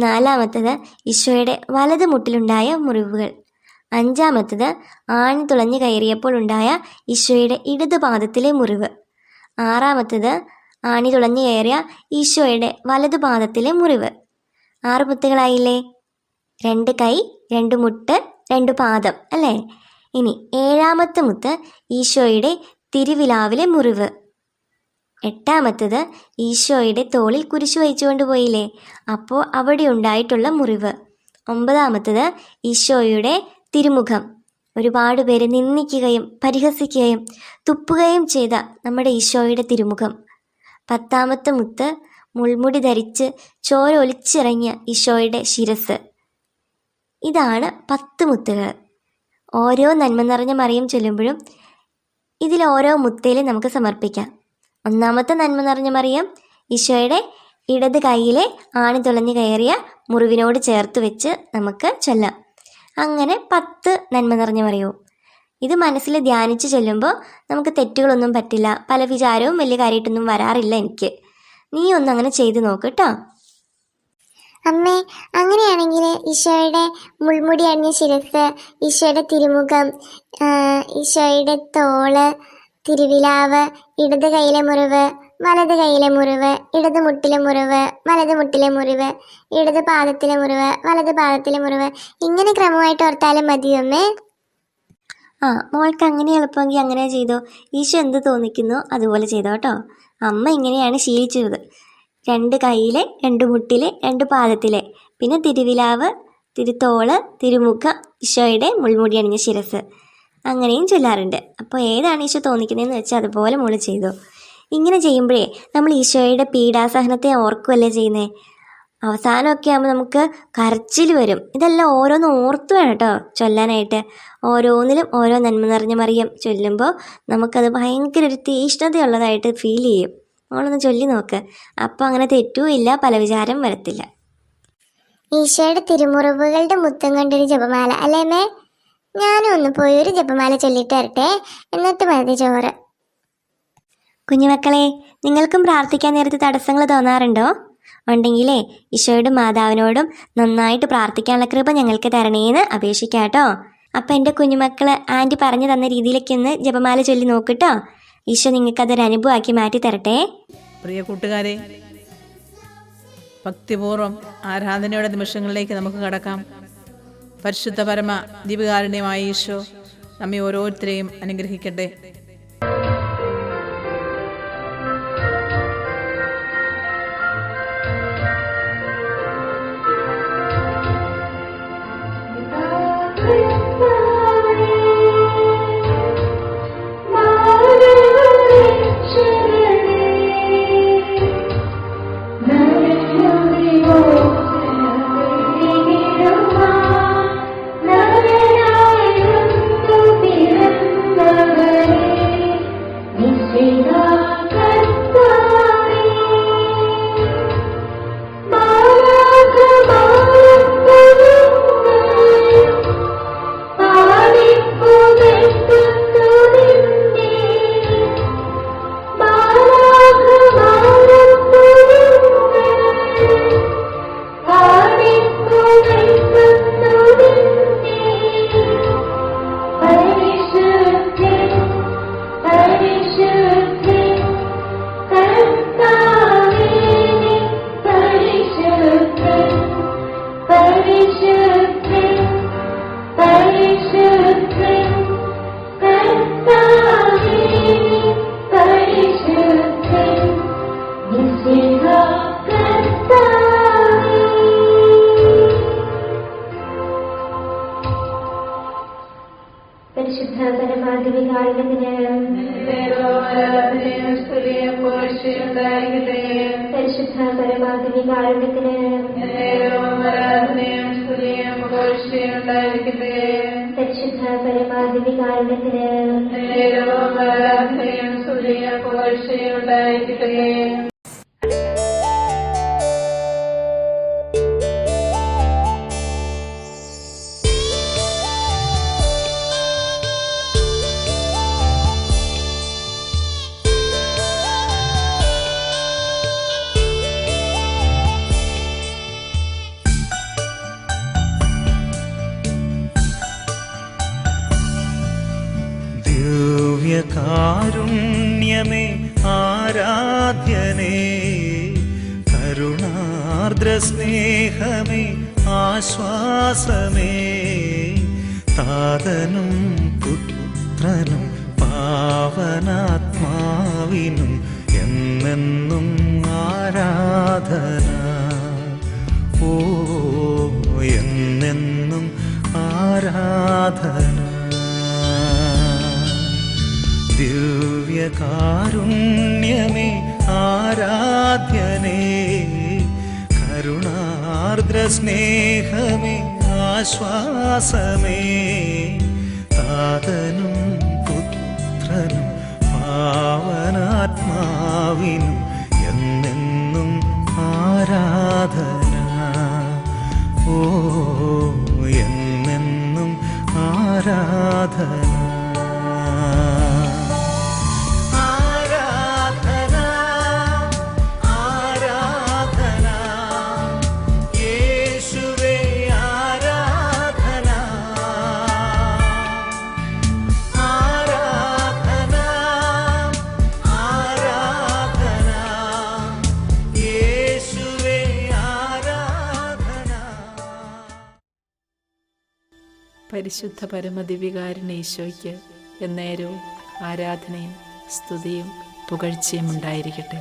4-ാമത്തേത് ഈശോയുടെ വലത് മുട്ടിലുണ്ടായ മുറിവുകൾ. 5-ാമത്തേത് ആണി തുളഞ്ഞു കയറിയപ്പോൾ ഉണ്ടായ ഈശോയുടെ ഇടത് പാദത്തിലെ മുറിവ്. 6-ാമത്തേത് ആണി തുളഞ്ഞു കയറിയ ഈശോയുടെ വലത് പാദത്തിലെ മുറിവ്. 6 മുത്തുകളായില്ലേ? 2 കൈ, 2 മുട്ട്, 2 പാദം അല്ലേ? ഇനി 7-ാമത്തെ മുത്ത് ഈശോയുടെ തിരുവിലാവിലെ മുറിവ്. 8-ാമത്തേത് ഈശോയുടെ തോളിൽ കുരിശു വഹിച്ചുകൊണ്ട് പോയില്ലേ, അപ്പോൾ അവിടെ ഉണ്ടായിട്ടുള്ള മുറിവ്. 9-ാമത്തേത് ഈശോയുടെ തിരുമുഖം. ഒരുപാട് പേര് നിന്ദിക്കുകയും പരിഹസിക്കുകയും തുപ്പുകയും ചെയ്ത നമ്മുടെ ഈശോയുടെ തിരുമുഖം. 10-ാമത്തെ മുത്ത് മുൾമുടി ധരിച്ച് ചോര ഒലിച്ചിറങ്ങിയ ഈശോയുടെ ശിരസ്. ഇതാണ് 10 മുത്തുകൾ. ഓരോ നന്മ നിറഞ്ഞ മറിയം ചൊല്ലുമ്പോഴും ഇതിൽ ഓരോ മുത്തേലും നമുക്ക് സമർപ്പിക്കാം. 1-ാമത്തെ നന്മ നിറഞ്ഞ മറിയം ഈശോയുടെ ഇടത് കൈയിലെ ആണി തുളഞ്ഞു കയറിയ മുറിവിനോട് ചേർത്ത് വെച്ച് നമുക്ക് ചൊല്ലാം. അങ്ങനെ 10 നന്മ നിറഞ്ഞ മറിയവും. ഇത് മനസ്സിൽ ധ്യാനിച്ച് ചൊല്ലുമ്പോൾ നമുക്ക് തെറ്റുകളൊന്നും പറ്റില്ല. പല വിചാരവും വലിയ കാര്യമായിട്ടൊന്നും വരാറില്ല എനിക്ക്. നീ ഒന്ന് അങ്ങനെ ചെയ്ത് നോക്ക് കേട്ടോ. അമ്മേ, അങ്ങനെയാണെങ്കിൽ ഈശോയുടെ മുൾമുടി അണിഞ്ഞ ശിരസ്, ഈശോയുടെ തിരുമുഖം, ഈശോയുടെ തോള്, തിരുവിലാവ്, ഇടത് കൈയിലെ മുറിവ്, വലത് കൈയിലെ മുറിവ്, ഇടത് മുട്ടിലെ മുറിവ്, വലത് മുട്ടിലെ മുറിവ്, ഇടത് പാദത്തിലെ മുറിവ്, വലത് പാദത്തിലെ മുറിവ്, ഇങ്ങനെ ക്രമമായിട്ട് ഓർത്താലും മതിയോ അമ്മേ? മോൾക്ക് അങ്ങനെ എളുപ്പമെങ്കിൽ അങ്ങനെ ചെയ്തോ. ഈശോ എന്ത് തോന്നിക്കുന്നോ അതുപോലെ ചെയ്തോ കേട്ടോ. അമ്മ ഇങ്ങനെയാണ് ശീലിച്ചത്. 2 കൈയിലെ, 2 മുട്ടിലെ, 2 പാദത്തിലെ, പിന്നെ തിരുവിലാവ്, തിരുത്തോള്, തിരുമുഖം, ഈശോയുടെ മുൾമുടി അണിഞ്ഞ ശിരസ്, അങ്ങനെയും ചൊല്ലാറുണ്ട്. അപ്പോൾ ഏതാണ് ഈശോ തോന്നിക്കുന്നതെന്ന് വെച്ചാൽ അതുപോലെ മോള് ചെയ്തോ. ഇങ്ങനെ ചെയ്യുമ്പോഴേ നമ്മൾ ഈശോയുടെ പീഡാസഹനത്തെ ഓർക്കുകയല്ലേ ചെയ്യുന്നത്. അവസാനമൊക്കെ ആകുമ്പോൾ നമുക്ക് കരച്ചിൽ വരും. ഇതെല്ലാം ഓരോന്ന് ഓർത്ത് വേണം കേട്ടോ ചൊല്ലാനായിട്ട്. ഓരോന്നിലും ഓരോ നന്മ നിറഞ്ഞ മറിയം ചൊല്ലുമ്പോൾ നമുക്കത് ഭയങ്കര ഒരു തീഷ്ണതയുള്ളതായിട്ട് ഫീൽ ചെയ്യും. മോളൊന്ന് ചൊല്ലി നോക്ക്. അപ്പോൾ അങ്ങനെ തെറ്റുമില്ല, പല വിചാരം വരത്തില്ല. ഈശോയുടെ തിരുമുറിവുകളുടെ മുത്തം കൊണ്ടൊരു ജപമാല അല്ലേ അമ്മേ? ഞാനും ഒന്ന് പോയി ഒരു ജപമാല ചൊല്ലിട്ട് വരട്ടെ, എന്നിട്ട് മതി ചോറ്. കുഞ്ഞുമക്കളെ, നിങ്ങൾക്കും പ്രാർത്ഥിക്കാൻ നേരത്തെ തടസ്സങ്ങൾ തോന്നാറുണ്ടോ? ഉണ്ടെങ്കിലേ ഈശോയുടെ മാതാവിനോടും നന്നായിട്ട് പ്രാർത്ഥിക്കാനുള്ള കൃപ ഞങ്ങൾക്ക് തരണേന്ന് അപേക്ഷിക്കാം കേട്ടോ. അപ്പം എൻ്റെ കുഞ്ഞുമക്കൾ ആൻറ്റി പറഞ്ഞു തന്ന രീതിയിലേക്ക് ഒന്ന് ജപമാല ചൊല്ലി നോക്കിട്ടോ. ഈശോ നിങ്ങൾക്കതൊരു അനുഭവമാക്കി മാറ്റി തരട്ടെ. പ്രിയ കൂട്ടുകാരെ, ഭക്തിപൂർവ്വം ആരാധനയുടെ നിമിഷങ്ങളിലേക്ക് നമുക്ക് കടക്കാം. പരിശുദ്ധ പരമ ദിവ്യകാരുണ്യമായ ഈശോ നമ്മെ ഓരോരുത്തരെയും അനുഗ്രഹിക്കട്ടെ. Nare പുകഴ്ചയുണ്ടായിരിക്കട്ടെ. പരിശുദ്ധ പരമാധിപി കാരുണ്യത്തിന് നേരവും ആരാധനയും സ്തുതിയും പുകഴ്ചയുണ്ടായിരിക്കട്ടെ. പരിശുദ്ധ പരമാധിപി കാരുണ്യത്തിന് നേരവും ആരാധനയും സ്തുതിയും പുകഴ്ചയുണ്ടായിരിക്കട്ടെ. ദിവ്യകാരുണ്യമേ ആരാധ്യനേ, കരുണാർദ്രസ്നേഹമേ ആശ്വാസമേ, താതനും പുത്രനും പാവനാത്മാവിനും എന്നെന്നും ആരാധന. ഓ എന്നെന്നും ആരാധന. ദിവ്യകാരുണ്യമേ ആരാധ്യനേ, കരുണാർദ്രസ്നേഹമേ ആശ്വാസമേ, താതനും പുത്രനും പാവനാത്മാവിനും എന്നെന്നും ആരാധന. ഓ എന്നെന്നും ആരാധന. പരിശുദ്ധ പരമദിവികാരൻ ഈശോയ്ക്ക് എന്നേരവും ആരാധനയും സ്തുതിയും പുകഴ്ചയും ഉണ്ടായിരിക്കട്ടെ.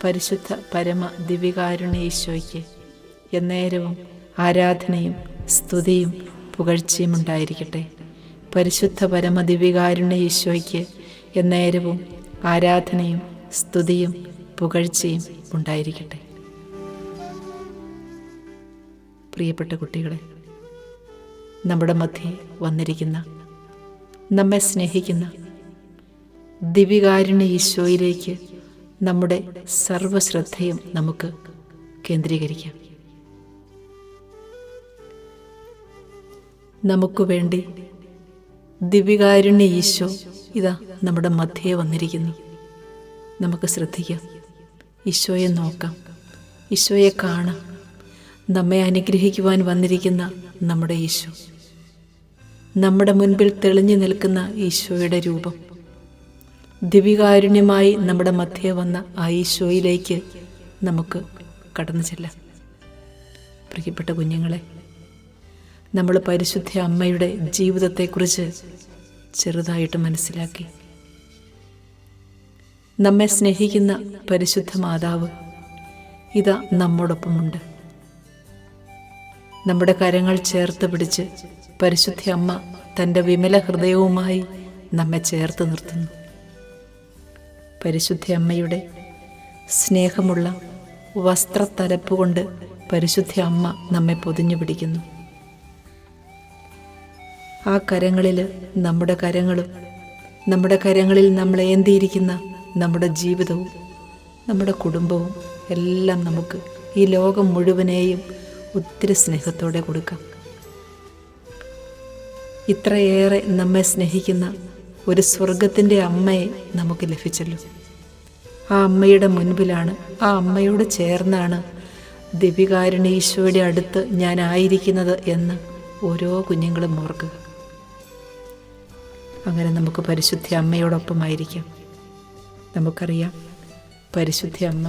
പരിശുദ്ധ പരമ ദിവികാരുണ്യ ഈശോയ്ക്ക് എന്നേരവും ആരാധനയും സ്തുതിയും പുകഴ്ചയും ഉണ്ടായിരിക്കട്ടെ. പരിശുദ്ധ പരമ ദിവികാരുണ്യ ഈശോയ്ക്ക് എന്നേരവും ആരാധനയും സ്തുതിയും പുകഴ്ചയും ഉണ്ടായിരിക്കട്ടെ. പ്രിയപ്പെട്ട കുട്ടികളെ, നമ്മുടെ മധ്യേ വന്നിരിക്കുന്ന, നമ്മെ സ്നേഹിക്കുന്ന ദിവികാരുണ്യ ഈശോയിലേക്ക് നമ്മുടെ സർവ്വശ്രദ്ധയും നമുക്ക് കേന്ദ്രീകരിക്കാം. നമുക്ക് വേണ്ടി ദിവികാരുണ്യ ഈശോ ഇതാ നമ്മുടെ മധ്യേ വന്നിരിക്കുന്നു. നമുക്ക് ശ്രദ്ധിക്കാം, ഈശോയെ നോക്കാം, ഈശോയെ കാണാം. നമ്മെ അനുഗ്രഹിക്കുവാൻ വന്നിരിക്കുന്ന നമ്മുടെ ഈശോ, നമ്മുടെ മുൻപിൽ തെളിഞ്ഞു നിൽക്കുന്ന ഈശോയുടെ രൂപം, ദിവികാരുണ്യമായി നമ്മുടെ മധ്യേ വന്ന ആ ഈശോയിലേക്ക് നമുക്ക് കടന്നു ചെല്ലാം. പ്രിയപ്പെട്ട കുഞ്ഞുങ്ങളെ, നമ്മൾ പരിശുദ്ധ അമ്മയുടെ ജീവിതത്തെക്കുറിച്ച് ചെറുതായിട്ട് മനസ്സിലാക്കി. നമ്മെ സ്നേഹിക്കുന്ന പരിശുദ്ധ മാതാവ് ഇതാ നമ്മോടൊപ്പമുണ്ട്. നമ്മുടെ കരങ്ങൾ ചേർത്ത് പിടിച്ച് പരിശുദ്ധ അമ്മ തൻ്റെ വിമല ഹൃദയവുമായി നമ്മെ ചേർത്ത് നിർത്തുന്നു. പരിശുദ്ധ അമ്മയുടെ സ്നേഹമുള്ള വസ്ത്രത്തലപ്പ് കൊണ്ട് പരിശുദ്ധ അമ്മ നമ്മെ പൊതിഞ്ഞു പിടിക്കുന്നു. ആ കരങ്ങളിൽ നമ്മുടെ കരങ്ങളും, നമ്മുടെ കരങ്ങളിൽ നമ്മൾ ഏന്തിയിരിക്കുന്ന നമ്മുടെ ജീവിതവും നമ്മുടെ കുടുംബവും എല്ലാം നമുക്ക് ഈ ലോകം മുഴുവനെയും ഒത്തിരി സ്നേഹത്തോടെ കൊടുക്കാം. ഇത്രയേറെ നമ്മെ സ്നേഹിക്കുന്ന ഒരു സ്വർഗത്തിൻ്റെ അമ്മയെ നമുക്ക് ലഭിച്ചല്ലോ. ആ അമ്മയുടെ മുൻപിലാണ്, ആ അമ്മയോട് ചേർന്നാണ് ദിവികാരുണ്യ ഈശോയുടെ അടുത്ത് ഞാനായിരിക്കുന്നത് എന്ന് ഓരോ കുഞ്ഞുങ്ങളും ഓർക്കുക. അങ്ങനെ നമുക്ക് പരിശുദ്ധ അമ്മയോടൊപ്പമായിരിക്കാം. നമുക്കറിയാം, പരിശുദ്ധ അമ്മ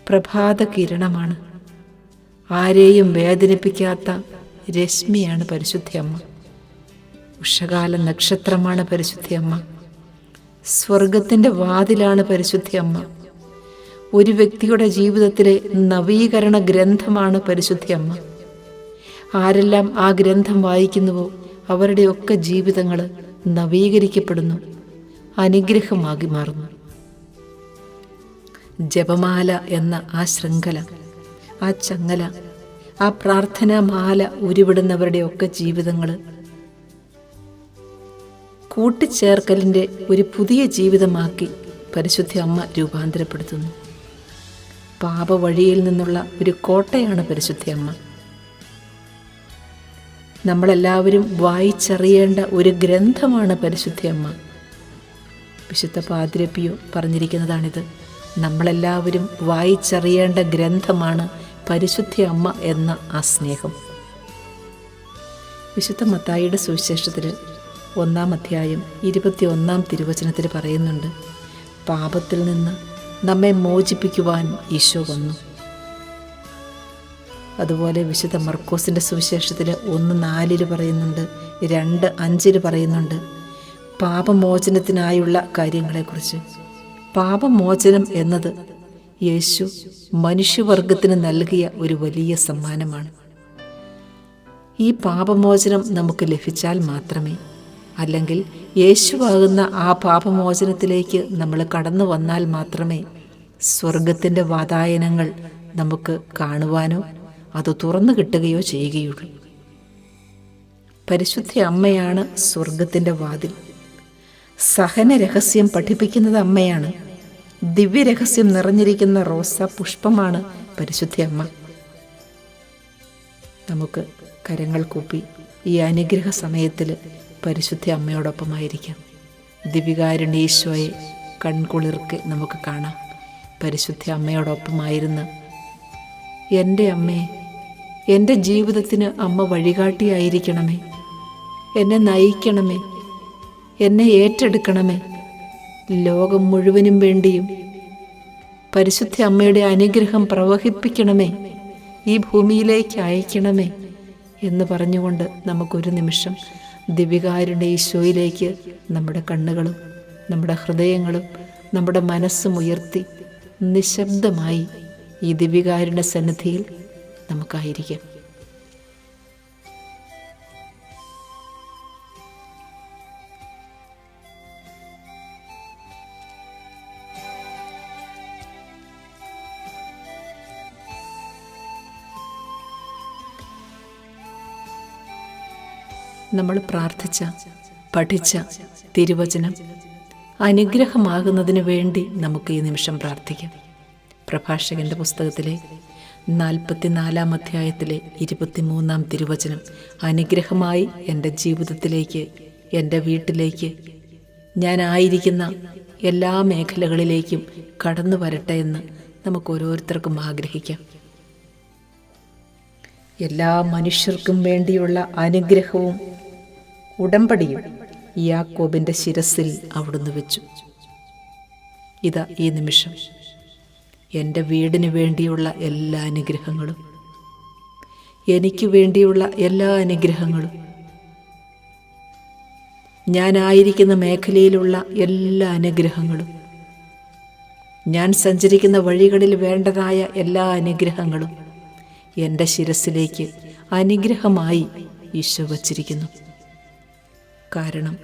പ്രഭാത കിരണമാണ്, ആരെയും വേദനിപ്പിക്കാത്ത രശ്മിയാണ് പരിശുദ്ധ അമ്മ. ഉഷകാല നക്ഷത്രമാണ് പരിശുദ്ധ അമ്മ. സ്വർഗത്തിൻ്റെ വാതിലാണ് പരിശുദ്ധ അമ്മ. ഒരു വ്യക്തിയുടെ ജീവിതത്തിലെ നവീകരണ ഗ്രന്ഥമാണ് പരിശുദ്ധ അമ്മ. ആരെല്ലാം ആ ഗ്രന്ഥം വായിക്കുന്നുവോ അവരുടെയൊക്കെ ജീവിതങ്ങൾ നവീകരിക്കപ്പെടുന്നു, അനുഗ്രഹമാക്കി മാറുന്നു. ജപമാല എന്ന ആ ശൃംഖല, ആ ചങ്ങല, ആ പ്രാർത്ഥനാമാല ഉരുവിടുന്നവരുടെയൊക്കെ ജീവിതങ്ങൾ കൂട്ടിച്ചേർക്കലിൻ്റെ ഒരു പുതിയ ജീവിതമാക്കി പരിശുദ്ധ അമ്മ രൂപാന്തരപ്പെടുത്തുന്നു. പാപവഴിയിൽ നിന്നുള്ള ഒരു കോട്ടയാണ് പരിശുദ്ധ അമ്മ. നമ്മളെല്ലാവരും വായിച്ചറിയേണ്ട ഒരു ഗ്രന്ഥമാണ് പരിശുദ്ധ അമ്മ. വിശുദ്ധ പാദ്രി പിയോ പറഞ്ഞിരിക്കുന്നതാണിത്. നമ്മളെല്ലാവരും വായിച്ചറിയേണ്ട ഗ്രന്ഥമാണ് പരിശുദ്ധ അമ്മ എന്ന ആ സ്നേഹം. വിശുദ്ധ മത്തായിയുടെ സുവിശേഷത്തിൽ 1-ാം അധ്യായം 21-ാം തിരുവചനത്തിൽ പറയുന്നുണ്ട്, പാപത്തിൽ നിന്ന് നമ്മെ മോചിപ്പിക്കുവാൻ ഈശോ വന്നു. അതുപോലെ വിശുദ്ധ മർക്കോസിൻ്റെ സുവിശേഷത്തിൽ 1:4 പറയുന്നുണ്ട്, 2:5 പറയുന്നുണ്ട് പാപമോചനത്തിനായുള്ള കാര്യങ്ങളെക്കുറിച്ച്. പാപമോചനം എന്നത് യേശു മനുഷ്യവർഗത്തിന് നൽകിയ ഒരു വലിയ സമ്മാനമാണ്. ഈ പാപമോചനം നമുക്ക് ലഭിച്ചാൽ മാത്രമേ, അല്ലെങ്കിൽ യേശുവാകുന്ന ആ പാപമോചനത്തിലേക്ക് നമ്മൾ കടന്നു വന്നാൽ മാത്രമേ സ്വർഗത്തിൻ്റെ വാതായനങ്ങൾ നമുക്ക് കാണുവാനോ അത് തുറന്നു കിട്ടുകയോ ചെയ്യുകയുള്ളൂ. പരിശുദ്ധ അമ്മയാണ് സ്വർഗത്തിൻ്റെ വാതിൽ. സഹന രഹസ്യം പഠിപ്പിക്കുന്നത് അമ്മയാണ്. ദിവ്യരഹസ്യം നിറഞ്ഞിരിക്കുന്ന റോസാ പുഷ്പമാണ് പരിശുദ്ധ അമ്മ. നമുക്ക് കരങ്ങൾ കൂപ്പി ഈ അനുഗ്രഹ സമയത്തിൽ പരിശുദ്ധ അമ്മയോടൊപ്പമായിരിക്കാം. ദിവികാരുണ്യ ഈശോയെ കൺകുളിർക്ക് നമുക്ക് കാണാം. പരിശുദ്ധ അമ്മയോടൊപ്പമായിരുന്ന്, എൻ്റെ അമ്മേ, എൻ്റെ ജീവിതത്തിന് അമ്മ വഴികാട്ടിയായിരിക്കണമേ, എന്നെ നയിക്കണമേ, എന്നെ ഏറ്റെടുക്കണമേ, ലോകം മുഴുവനും വേണ്ടിയും പരിശുദ്ധ അമ്മയുടെ അനുഗ്രഹം പ്രവഹിപ്പിക്കണമേ, ഈ ഭൂമിയിലേക്ക് അയക്കണമേ എന്ന് പറഞ്ഞുകൊണ്ട് നമുക്കൊരു നിമിഷം ദിവികാരുണ്യ ഈശോയിലേക്ക് നമ്മുടെ കണ്ണുകളും നമ്മുടെ ഹൃദയങ്ങളും നമ്മുടെ മനസ്സും ഉയർത്തി നിശബ്ദമായി ഈ ദിവികാരുണ്യ സന്നിധിയിൽ നമുക്കായിരിക്കാം. നമ്മൾ പ്രാർത്ഥിച്ച പഠിച്ച തിരുവചനം അനുഗ്രഹമാകുന്നതിന് വേണ്ടി നമുക്ക് ഈ നിമിഷം പ്രാർത്ഥിക്കാം. പ്രഭാഷകൻ്റെ പുസ്തകത്തിലെ 44-ാം അധ്യായത്തിലെ 23-ാം തിരുവചനം അനുഗ്രഹമായി എൻ്റെ ജീവിതത്തിലേക്ക്, എൻ്റെ വീട്ടിലേക്ക്, ഞാനായിരിക്കുന്ന എല്ലാ മേഖലകളിലേക്കും കടന്നു വരട്ടെ എന്ന് നമുക്ക് ഓരോരുത്തർക്കും ആഗ്രഹിക്കാം. എല്ലാ മനുഷ്യർക്കും വേണ്ടിയുള്ള അനുഗ്രഹവും ഉടമ്പടിയും യാക്കോബിൻ്റെ ശിരസിൽ അവിടുന്ന് വെച്ചു. ഇതാ ഈ നിമിഷം എൻ്റെ വീടിന് വേണ്ടിയുള്ള എല്ലാ അനുഗ്രഹങ്ങളും, എനിക്ക് വേണ്ടിയുള്ള എല്ലാ അനുഗ്രഹങ്ങളും, ഞാനായിരിക്കുന്ന മേഖലയിലുള്ള എല്ലാ അനുഗ്രഹങ്ങളും, ഞാൻ സഞ്ചരിക്കുന്ന വഴികളിൽ വേണ്ടതായ എല്ലാ അനുഗ്രഹങ്ങളും എൻ്റെ ശിരസിലേക്ക് അനുഗ്രഹമായി ഈശോ വച്ചിരിക്കുന്നു. കാരണം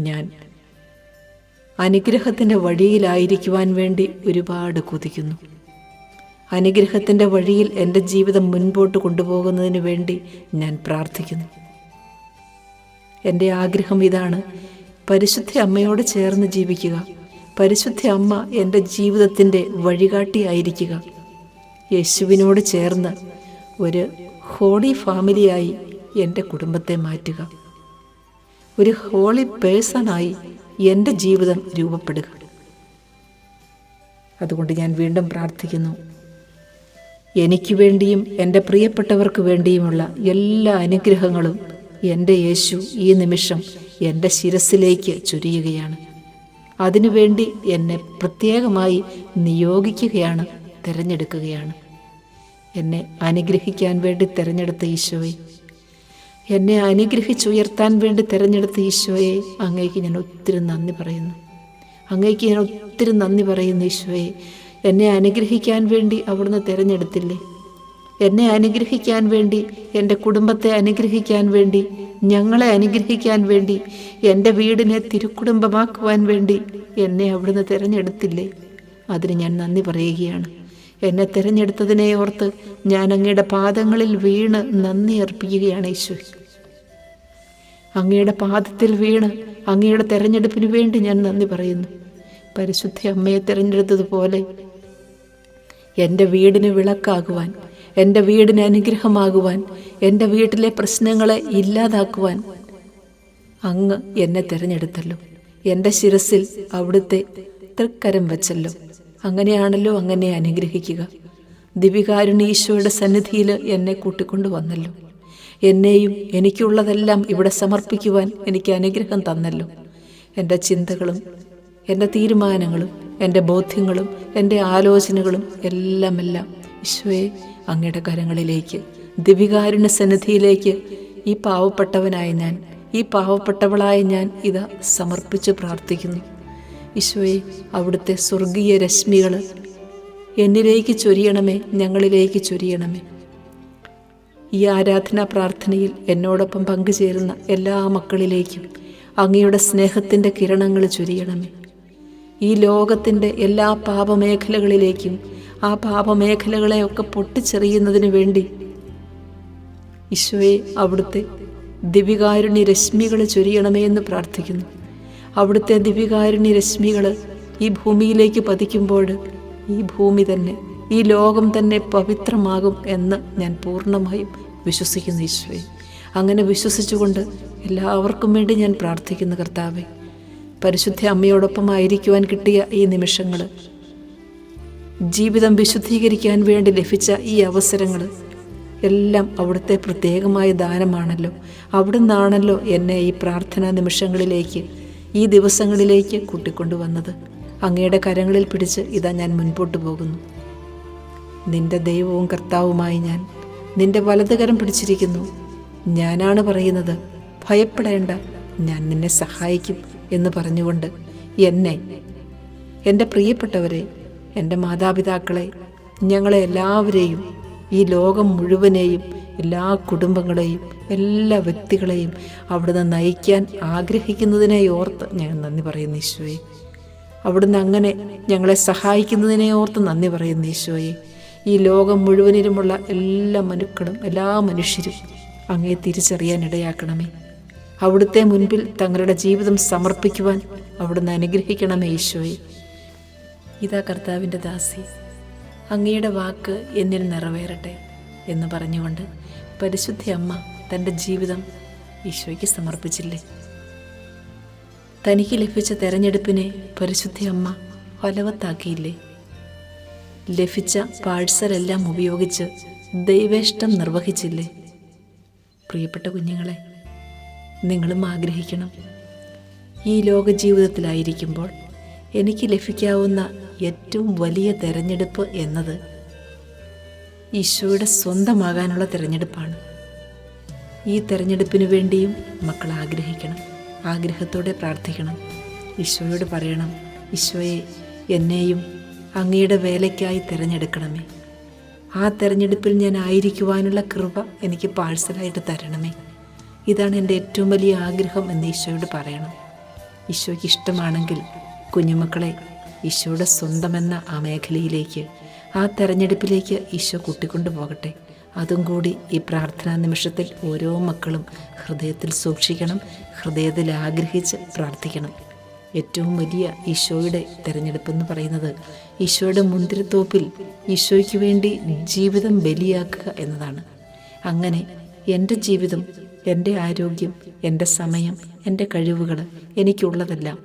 ഞാൻ അനുഗ്രഹത്തിൻ്റെ വഴിയിലായിരിക്കുവാൻ വേണ്ടി ഒരുപാട് കൊതിക്കുന്നു. അനുഗ്രഹത്തിൻ്റെ വഴിയിൽ എൻ്റെ ജീവിതം മുൻപോട്ട് കൊണ്ടുപോകുന്നതിന് വേണ്ടി ഞാൻ പ്രാർത്ഥിക്കുന്നു. എൻ്റെ ആഗ്രഹം ഇതാണ്: പരിശുദ്ധ അമ്മയോട് ചേർന്ന് ജീവിക്കുക. പരിശുദ്ധ അമ്മ എൻ്റെ ജീവിതത്തിൻ്റെ വഴികാട്ടിയായിരിക്കുക. യേശുവിനോട് ചേർന്ന് ഒരു ഹോളി ഫാമിലിയായി എൻ്റെ കുടുംബത്തെ മാറ്റുക. ഒരു ഹോളി പേഴ്സണായി എൻ്റെ ജീവിതം രൂപപ്പെടുക. അതുകൊണ്ട് ഞാൻ വീണ്ടും പ്രാർത്ഥിക്കുന്നു, എനിക്ക് വേണ്ടിയും എൻ്റെ പ്രിയപ്പെട്ടവർക്ക് വേണ്ടിയുമുള്ള എല്ലാ അനുഗ്രഹങ്ങളും എൻ്റെ യേശു ഈ നിമിഷം എൻ്റെ ശിരസിലേക്ക് ചൊരിയുകയാണ്. അതിനുവേണ്ടി എന്നെ പ്രത്യേകമായി നിയോഗിക്കുകയാണ്, തിരഞ്ഞെടുക്കുകയാണ്. എന്നെ അനുഗ്രഹിക്കാൻ വേണ്ടി തിരഞ്ഞെടുത്ത ഈശോയെ, എന്നെ അനുഗ്രഹിച്ചുയർത്താൻ വേണ്ടി തിരഞ്ഞെടുത്ത ഈശോയെ, അങ്ങേക്ക് ഞാൻ ഒത്തിരി നന്ദി പറയുന്നു. അങ്ങേക്ക് ഞാൻ ഒത്തിരി നന്ദി പറയുന്നു ഈശോയെ. എന്നെ അനുഗ്രഹിക്കാൻ വേണ്ടി അവിടുന്ന് തിരഞ്ഞെടുത്തില്ലേ? എന്നെ അനുഗ്രഹിക്കാൻ വേണ്ടി, എൻ്റെ കുടുംബത്തെ അനുഗ്രഹിക്കാൻ വേണ്ടി, ഞങ്ങളെ അനുഗ്രഹിക്കാൻ വേണ്ടി, എൻ്റെ വീടിനെ തിരുക്കുടുംബമാക്കുവാൻ വേണ്ടി എന്നെ അവിടുന്ന് തിരഞ്ഞെടുത്തില്ലേ? അതിന് ഞാൻ നന്ദി പറയുകയാണ്. എന്നെ തിരഞ്ഞെടുത്തതിനെ ഓർത്ത് ഞാൻ അങ്ങയുടെ പാദങ്ങളിൽ വീണ് നന്ദി അർപ്പിക്കുകയാണ് ഈശോ. അങ്ങയുടെ പാദത്തിൽ വീണ് അങ്ങയുടെ തെരഞ്ഞെടുപ്പിന് വേണ്ടി ഞാൻ നന്ദി പറയുന്നു. പരിശുദ്ധ അമ്മയെ തിരഞ്ഞെടുത്തതുപോലെ എൻ്റെ വീടിന് വിളക്കാകുവാൻ, എൻ്റെ വീടിന് അനുഗ്രഹമാകുവാൻ, എൻ്റെ വീട്ടിലെ പ്രശ്നങ്ങളെ ഇല്ലാതാക്കുവാൻ അങ്ങ് എന്നെ തിരഞ്ഞെടുത്തല്ലോ. എൻ്റെ ശിരസിൽ അവിടുത്തെ തൃക്കരം വച്ചല്ലോ. അങ്ങനെയാണല്ലോ അങ്ങനെ അനുഗ്രഹിക്കുക. ദിവികാരുണ്യ ഈശോയുടെ സന്നിധിയിൽ എന്നെ കൂട്ടിക്കൊണ്ടു വന്നല്ലോ. എന്നെയും എനിക്കുള്ളതെല്ലാം ഇവിടെ സമർപ്പിക്കുവാൻ എനിക്ക് അനുഗ്രഹം തന്നല്ലോ. എൻ്റെ ചിന്തകളും എൻ്റെ തീരുമാനങ്ങളും എൻ്റെ ബോധ്യങ്ങളും എൻ്റെ ആലോചനകളും എല്ലാം ഈശോയെ അങ്ങയുടെ കരങ്ങളിലേക്ക്, ദിവികാരുണ്യ സന്നിധിയിലേക്ക് ഈ പാവപ്പെട്ടവനായ ഞാൻ, ഈ പാവപ്പെട്ടവളായ ഞാൻ ഇതാ സമർപ്പിച്ച് പ്രാർത്ഥിക്കുന്നു. ഈശോയെ, അവിടുത്തെ സ്വർഗീയ രശ്മികൾ എന്നിലേക്ക് ചൊരിയണമേ, ഞങ്ങളിലേക്ക് ചൊരിയണമേ. ഈ ആരാധനാ പ്രാർത്ഥനയിൽ എന്നോടൊപ്പം പങ്കുചേരുന്ന എല്ലാ മക്കളിലേക്കും അങ്ങയുടെ സ്നേഹത്തിൻ്റെ കിരണങ്ങൾ ചൊരിയണമേ. ഈ ലോകത്തിൻ്റെ എല്ലാ പാപമേഖലകളിലേക്കും ആ പാപമേഖലകളെയൊക്കെ പൊട്ടിച്ചെറിയുന്നതിന് വേണ്ടി ഈശോയെ അവിടുത്തെ ദിവികാരുണ്യ രശ്മികൾ ചൊരിയണമേ എന്ന് പ്രാർത്ഥിക്കുന്നു. അവിടുത്തെ ദിവികാരുണ്യ രശ്മികൾ ഈ ഭൂമിയിലേക്ക് പതിക്കുമ്പോൾ ഈ ഭൂമി തന്നെ, ഈ ലോകം തന്നെ പവിത്രമാകും എന്ന് ഞാൻ പൂർണ്ണമായും വിശ്വസിക്കുന്നു ഈശോയെ. അങ്ങനെ വിശ്വസിച്ചുകൊണ്ട് എല്ലാവർക്കും വേണ്ടി ഞാൻ പ്രാർത്ഥിക്കുന്നു കർത്താവേ. പരിശുദ്ധ അമ്മയോടൊപ്പം ആയിരിക്കുവാൻ കിട്ടിയ ഈ നിമിഷങ്ങൾ, ജീവിതം വിശുദ്ധീകരിക്കാൻ വേണ്ടി ലഭിച്ച ഈ അവസരങ്ങൾ എല്ലാം അവിടുത്തെ പ്രത്യേകമായ ദാനമാണല്ലോ. അവിടുന്നാണല്ലോ എന്നെ ഈ പ്രാർത്ഥനാ നിമിഷങ്ങളിലേക്ക്, ഈ ദിവസങ്ങളിലേക്ക് കൂട്ടിക്കൊണ്ടുവന്നത്. അങ്ങയുടെ കരങ്ങളിൽ പിടിച്ച് ഇതാ ഞാൻ മുൻപോട്ട് പോകുന്നു. നിന്റെ ദൈവവും കർത്താവുമായി ഞാൻ നിന്റെ വലതുകരം പിടിച്ചിരിക്കുന്നു. ഞാനാണ് പറയുന്നത്, ഭയപ്പെടേണ്ട, ഞാൻ നിന്നെ സഹായിക്കും എന്ന് പറഞ്ഞുകൊണ്ട് എന്നെ, എൻ്റെ പ്രിയപ്പെട്ടവരെ, എൻ്റെ മാതാപിതാക്കളെ, ഞങ്ങളെ എല്ലാവരെയും, ഈ ലോകം മുഴുവനെയും, എല്ലാ കുടുംബങ്ങളെയും, എല്ലാ വ്യക്തികളെയും അവിടുന്ന് നയിക്കാൻ ആഗ്രഹിക്കുന്നതിനെ ഓർത്ത് ഞാൻ നന്ദി പറയുന്നു ഈശോയെ. അവിടുന്ന് അങ്ങനെ ഞങ്ങളെ സഹായിക്കുന്നതിനെ ഓർത്ത് നന്ദി പറയുന്നു ഈശോയെ. ഈ ലോകം മുഴുവനിലുമുള്ള എല്ലാ മനുക്കളും, എല്ലാ മനുഷ്യരും അങ്ങയെ തിരിച്ചറിയാൻ ഇടയാക്കണമേ. അവിടുത്തെ മുൻപിൽ തങ്ങളുടെ ജീവിതം സമർപ്പിക്കുവാൻ അവിടുന്ന് അനുഗ്രഹിക്കണമേ ഈശോയെ. ഇതാ കർത്താവിൻ്റെ ദാസി, അങ്ങയുടെ വാക്ക് എന്നിൽ നിറവേറട്ടെ എന്ന് പറഞ്ഞുകൊണ്ട് പരിശുദ്ധ അമ്മ തൻ്റെ ജീവിതം ഈശോയ്ക്ക് സമർപ്പിച്ചില്ലേ? തനിക്ക് ലഭിച്ച തെരഞ്ഞെടുപ്പിനെ പരിശുദ്ധ അമ്മ ഫലവത്താക്കിയില്ലേ? ലഭിച്ച പാഴ്സലെല്ലാം ഉപയോഗിച്ച് ദൈവേഷ്ടം നിർവഹിച്ചില്ലേ? പ്രിയപ്പെട്ട കുഞ്ഞുങ്ങളെ, നിങ്ങളും ആഗ്രഹിക്കണം, ഈ ലോക ജീവിതത്തിലായിരിക്കുമ്പോൾ എനിക്ക് ലഭിക്കാവുന്ന ഏറ്റവും വലിയ തെരഞ്ഞെടുപ്പ് എന്നത് ഈശോയുടെ സ്വന്തമാകാനുള്ള തിരഞ്ഞെടുപ്പാണ്. ഈ തിരഞ്ഞെടുപ്പിന് വേണ്ടിയും മക്കൾ ആഗ്രഹിക്കണം, ആഗ്രഹത്തോടെ പ്രാർത്ഥിക്കണം. ഈശോയോട് പറയണം, ഈശോയെ, എന്നെയും അങ്ങയുടെ വേലയ്ക്കായി തിരഞ്ഞെടുക്കണമേ. ആ തിരഞ്ഞെടുപ്പിൽ ഞാൻ ആയിരിക്കുവാനുള്ള കൃപ എനിക്ക് പാഴ്സലായിട്ട് തരണമേ. ഇതാണ് എൻ്റെ ഏറ്റവും വലിയ ആഗ്രഹം എന്ന് ഈശോയോട് പറയണം. ഈശോയ്ക്ക് ഇഷ്ടമാണെങ്കിൽ കുഞ്ഞുമക്കളെ ഈശോയുടെ സ്വന്തമെന്ന ആ മേഖലയിലേക്ക്, ആ തെരഞ്ഞെടുപ്പിലേക്ക് ഈശോ കൂട്ടിക്കൊണ്ടു പോകട്ടെ. അതും കൂടി ഈ പ്രാർത്ഥനാ നിമിഷത്തിൽ ഓരോ മക്കളും ഹൃദയത്തിൽ സൂക്ഷിക്കണം, ഹൃദയത്തിൽ ആഗ്രഹിച്ച് പ്രാർത്ഥിക്കണം. ഏറ്റവും വലിയ ഈശോയുടെ തിരഞ്ഞെടുപ്പെന്ന് പറയുന്നത് ഈശോയുടെ മുന്തിരിത്തോപ്പിൽ ഈശോയ്ക്ക് വേണ്ടി ജീവിതം ബലിയാക്കുക എന്നതാണ്. അങ്ങനെ എൻ്റെ ജീവിതം, എൻ്റെ ആരോഗ്യം, എൻ്റെ സമയം, എൻ്റെ കഴിവുകൾ, എനിക്കുള്ളതെല്ലാം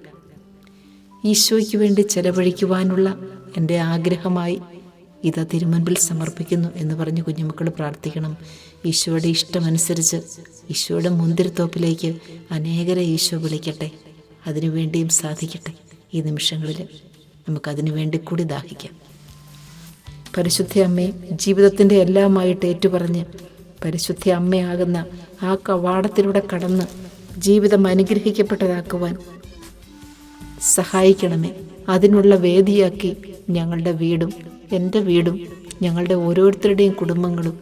ഈശോയ്ക്ക് വേണ്ടി ചെലവഴിക്കുവാനുള്ള എൻ്റെ ആഗ്രഹമായി ഇതാ തിരുമുൻപിൽ സമർപ്പിക്കുന്നു എന്ന് പറഞ്ഞ് കുഞ്ഞുമക്കൾ പ്രാർത്ഥിക്കണം. ഈശോയുടെ ഇഷ്ടമനുസരിച്ച് ഈശോയുടെ മുന്തിരിത്തോപ്പിലേക്ക് അനേകരെ ഈശോ വിളിക്കട്ടെ. അതിനുവേണ്ടിയും സാധിക്കട്ടെ. ഈ നിമിഷങ്ങളിൽ നമുക്കതിനു വേണ്ടി കൂടി ദാഹിക്കാം. പരിശുദ്ധ അമ്മയെ ജീവിതത്തിൻ്റെ എല്ലാമായിട്ട് ഏറ്റുപറഞ്ഞ് പരിശുദ്ധ അമ്മയാകുന്ന ആ കവാടത്തിലൂടെ കടന്ന് ജീവിതം അനുഗ്രഹിക്കപ്പെട്ടതാക്കുവാൻ സഹായിക്കണമേ. അതിനുള്ള വേദിയാക്കി ഞങ്ങളുടെ വീടും, എൻ്റെ വീടും, ഞങ്ങളുടെ ഓരോരുത്തരുടെയും കുടുംബങ്ങളും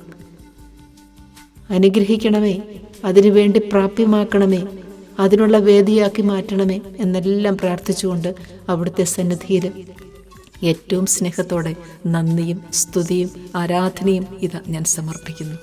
അനുഗ്രഹിക്കണമേ. അതിനുവേണ്ടി പ്രാപ്യമാക്കണമേ. അതിനുള്ള വേദിയാക്കി മാറ്റണമേ എന്നെല്ലാം പ്രാർത്ഥിച്ചുകൊണ്ട് അവിടുത്തെ സന്നിധിയിൽ ഏറ്റവും സ്നേഹത്തോടെ നന്ദിയും സ്തുതിയും ആരാധനയും ഇതാ ഞാൻ സമർപ്പിക്കുന്നു.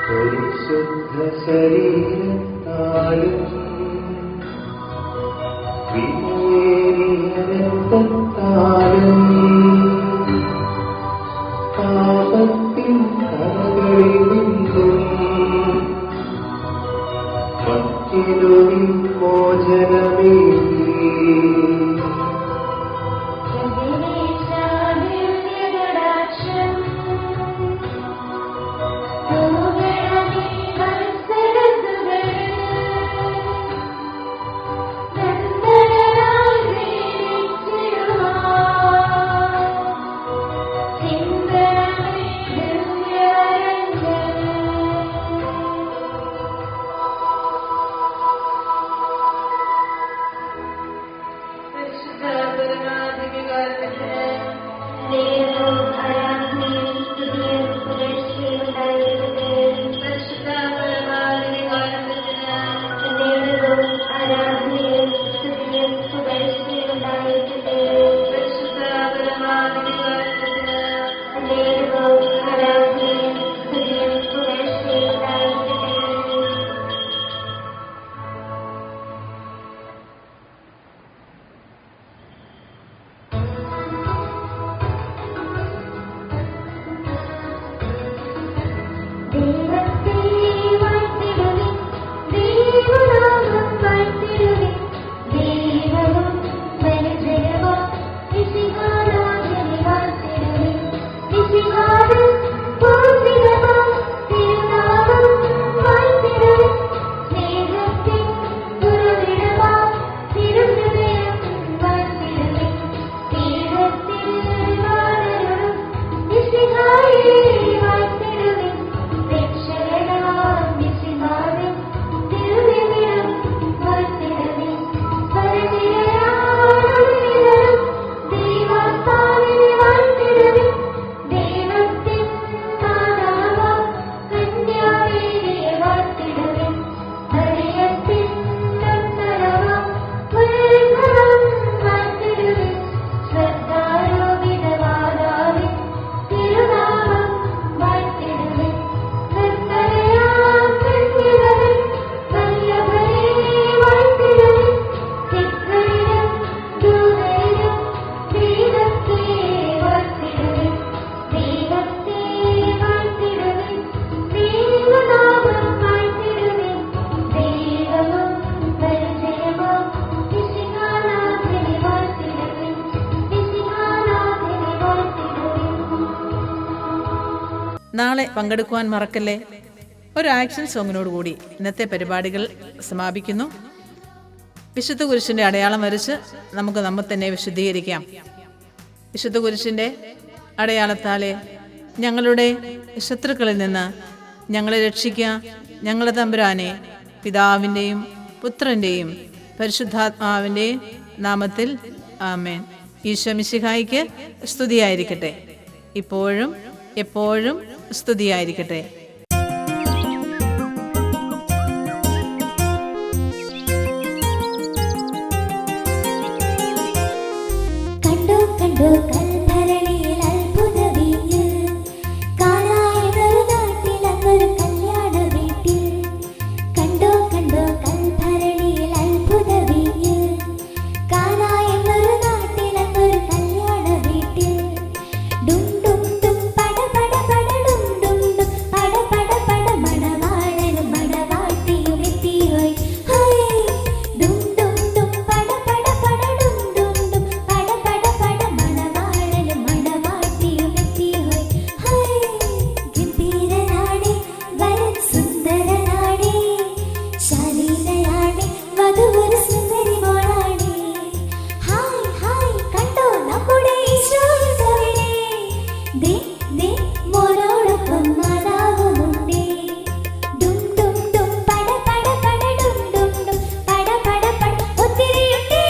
പരിശുദ്ധ ശരീരത്താലും വിലയേറിയ രക്തത്താലും പാപത്തിൻ കരകളിൽ നിന്നും മറ്റൊരു മോചനമേകി. നാളെ പങ്കെടുക്കുവാൻ മറക്കല്ലേ. ഒരു ആക്ഷൻ സോങ്ങിനോടുകൂടി ഇന്നത്തെ പരിപാടികൾ സമാപിക്കുന്നു. വിശുദ്ധ കുരിശിൻ്റെ അടയാളം വരച്ച് നമുക്ക് നമ്മെ തന്നെ വിശുദ്ധീകരിക്കാം. വിശുദ്ധ കുരിശിൻ്റെ അടയാളത്താലെ ഞങ്ങളുടെ ശത്രുക്കളിൽ നിന്ന് ഞങ്ങളെ രക്ഷിക്കുക ഞങ്ങളുടെ തമ്പുരാനെ. പിതാവിൻ്റെയും പുത്രൻ്റെയും പരിശുദ്ധാത്മാവിൻ്റെയും നാമത്തിൽ ആമേൻ. ഈശോ മിശിഹായിക്ക് സ്തുതിയായിരിക്കട്ടെ. ഇപ്പോഴും എപ്പോഴും സ്തുതിയായിരിക്കട്ടെ. കണ്ടോ കണ്ടോ കൽഭരണിയിൽ അത്ഭുത വീഞ്ഞ്, കാനായിലൊരു നാട്ടിൽ അന്നൊരു കല്യാണ വീട്ടിൽ. കണ്ടോ കണ്ടോ കൽഭരണിയിൽ അത്ഭുത വീഞ്ഞ്, കാനായിലൊരു നാട്ടിൽ അന്നൊരു കല്യാണ വീട്ടിൽ. ഡും ഡും ഡും പട പട പട ഡും ഡും ഡും പട പട പട മണവാളനും മണവാട്ടിയും എത്തിയോയ്. ഹോയ് ഡും ഡും ഡും പട പട പട ഡും ഡും ഡും പട പട പട മണവാളനും മണവാട്ടിയും എത്തിയോയ്. ഹോയ് ഗംഭീരനാണേ വരൻ സുന്ദരനാണേ, ശാലീനയാണേ വധുവൊരു സുന്ദരി മോളാണേ. ഹായ് ഹായ് കണ്ടോ നമ്മുടെ ഈശോയുടെ ദേ ദേ മോനോടൊപ്പം മാതാവുമുണ്ടേ. ഡും ഡും ഡും പട പട പട ഡും ഡും ഡും പട പട പട. ഒത്തിരിയുണ്ടേ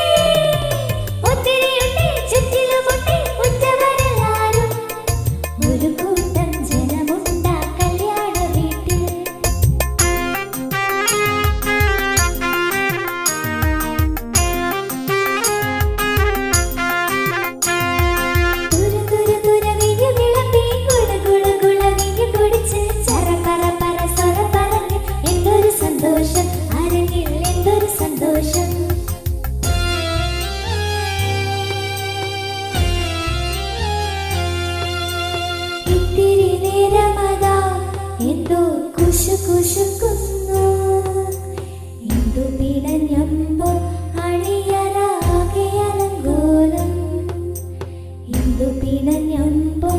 ഒത്തിരിയുണ്ടേ ചുറ്റിലുമുണ്ടേ ഉറ്റവരെല്ലാരും. ഒരു കൂട്ടം ജനമുണ്ടാ കല്യാണ വീട്ടിൽ. തുരു തുരു തുര വിഴു വിളമ്പി കുള കുള കുള വിഴു കുടിച്ച് ചറ പറ പറ സൊറ പറഞ്ഞ് എന്തൊരു സന്തോഷം, അരങ്ങിൽ എന്തൊരു സന്തോഷം. ഇത്തിരി നേരമതാ എന്തോ കുശു കുശുക്കുന്നു, എന്തു പിടഞ്ഞമ്പോ അണിയറാകെ അലങ്കോലം, എന്തു പിടഞ്ഞമ്പോ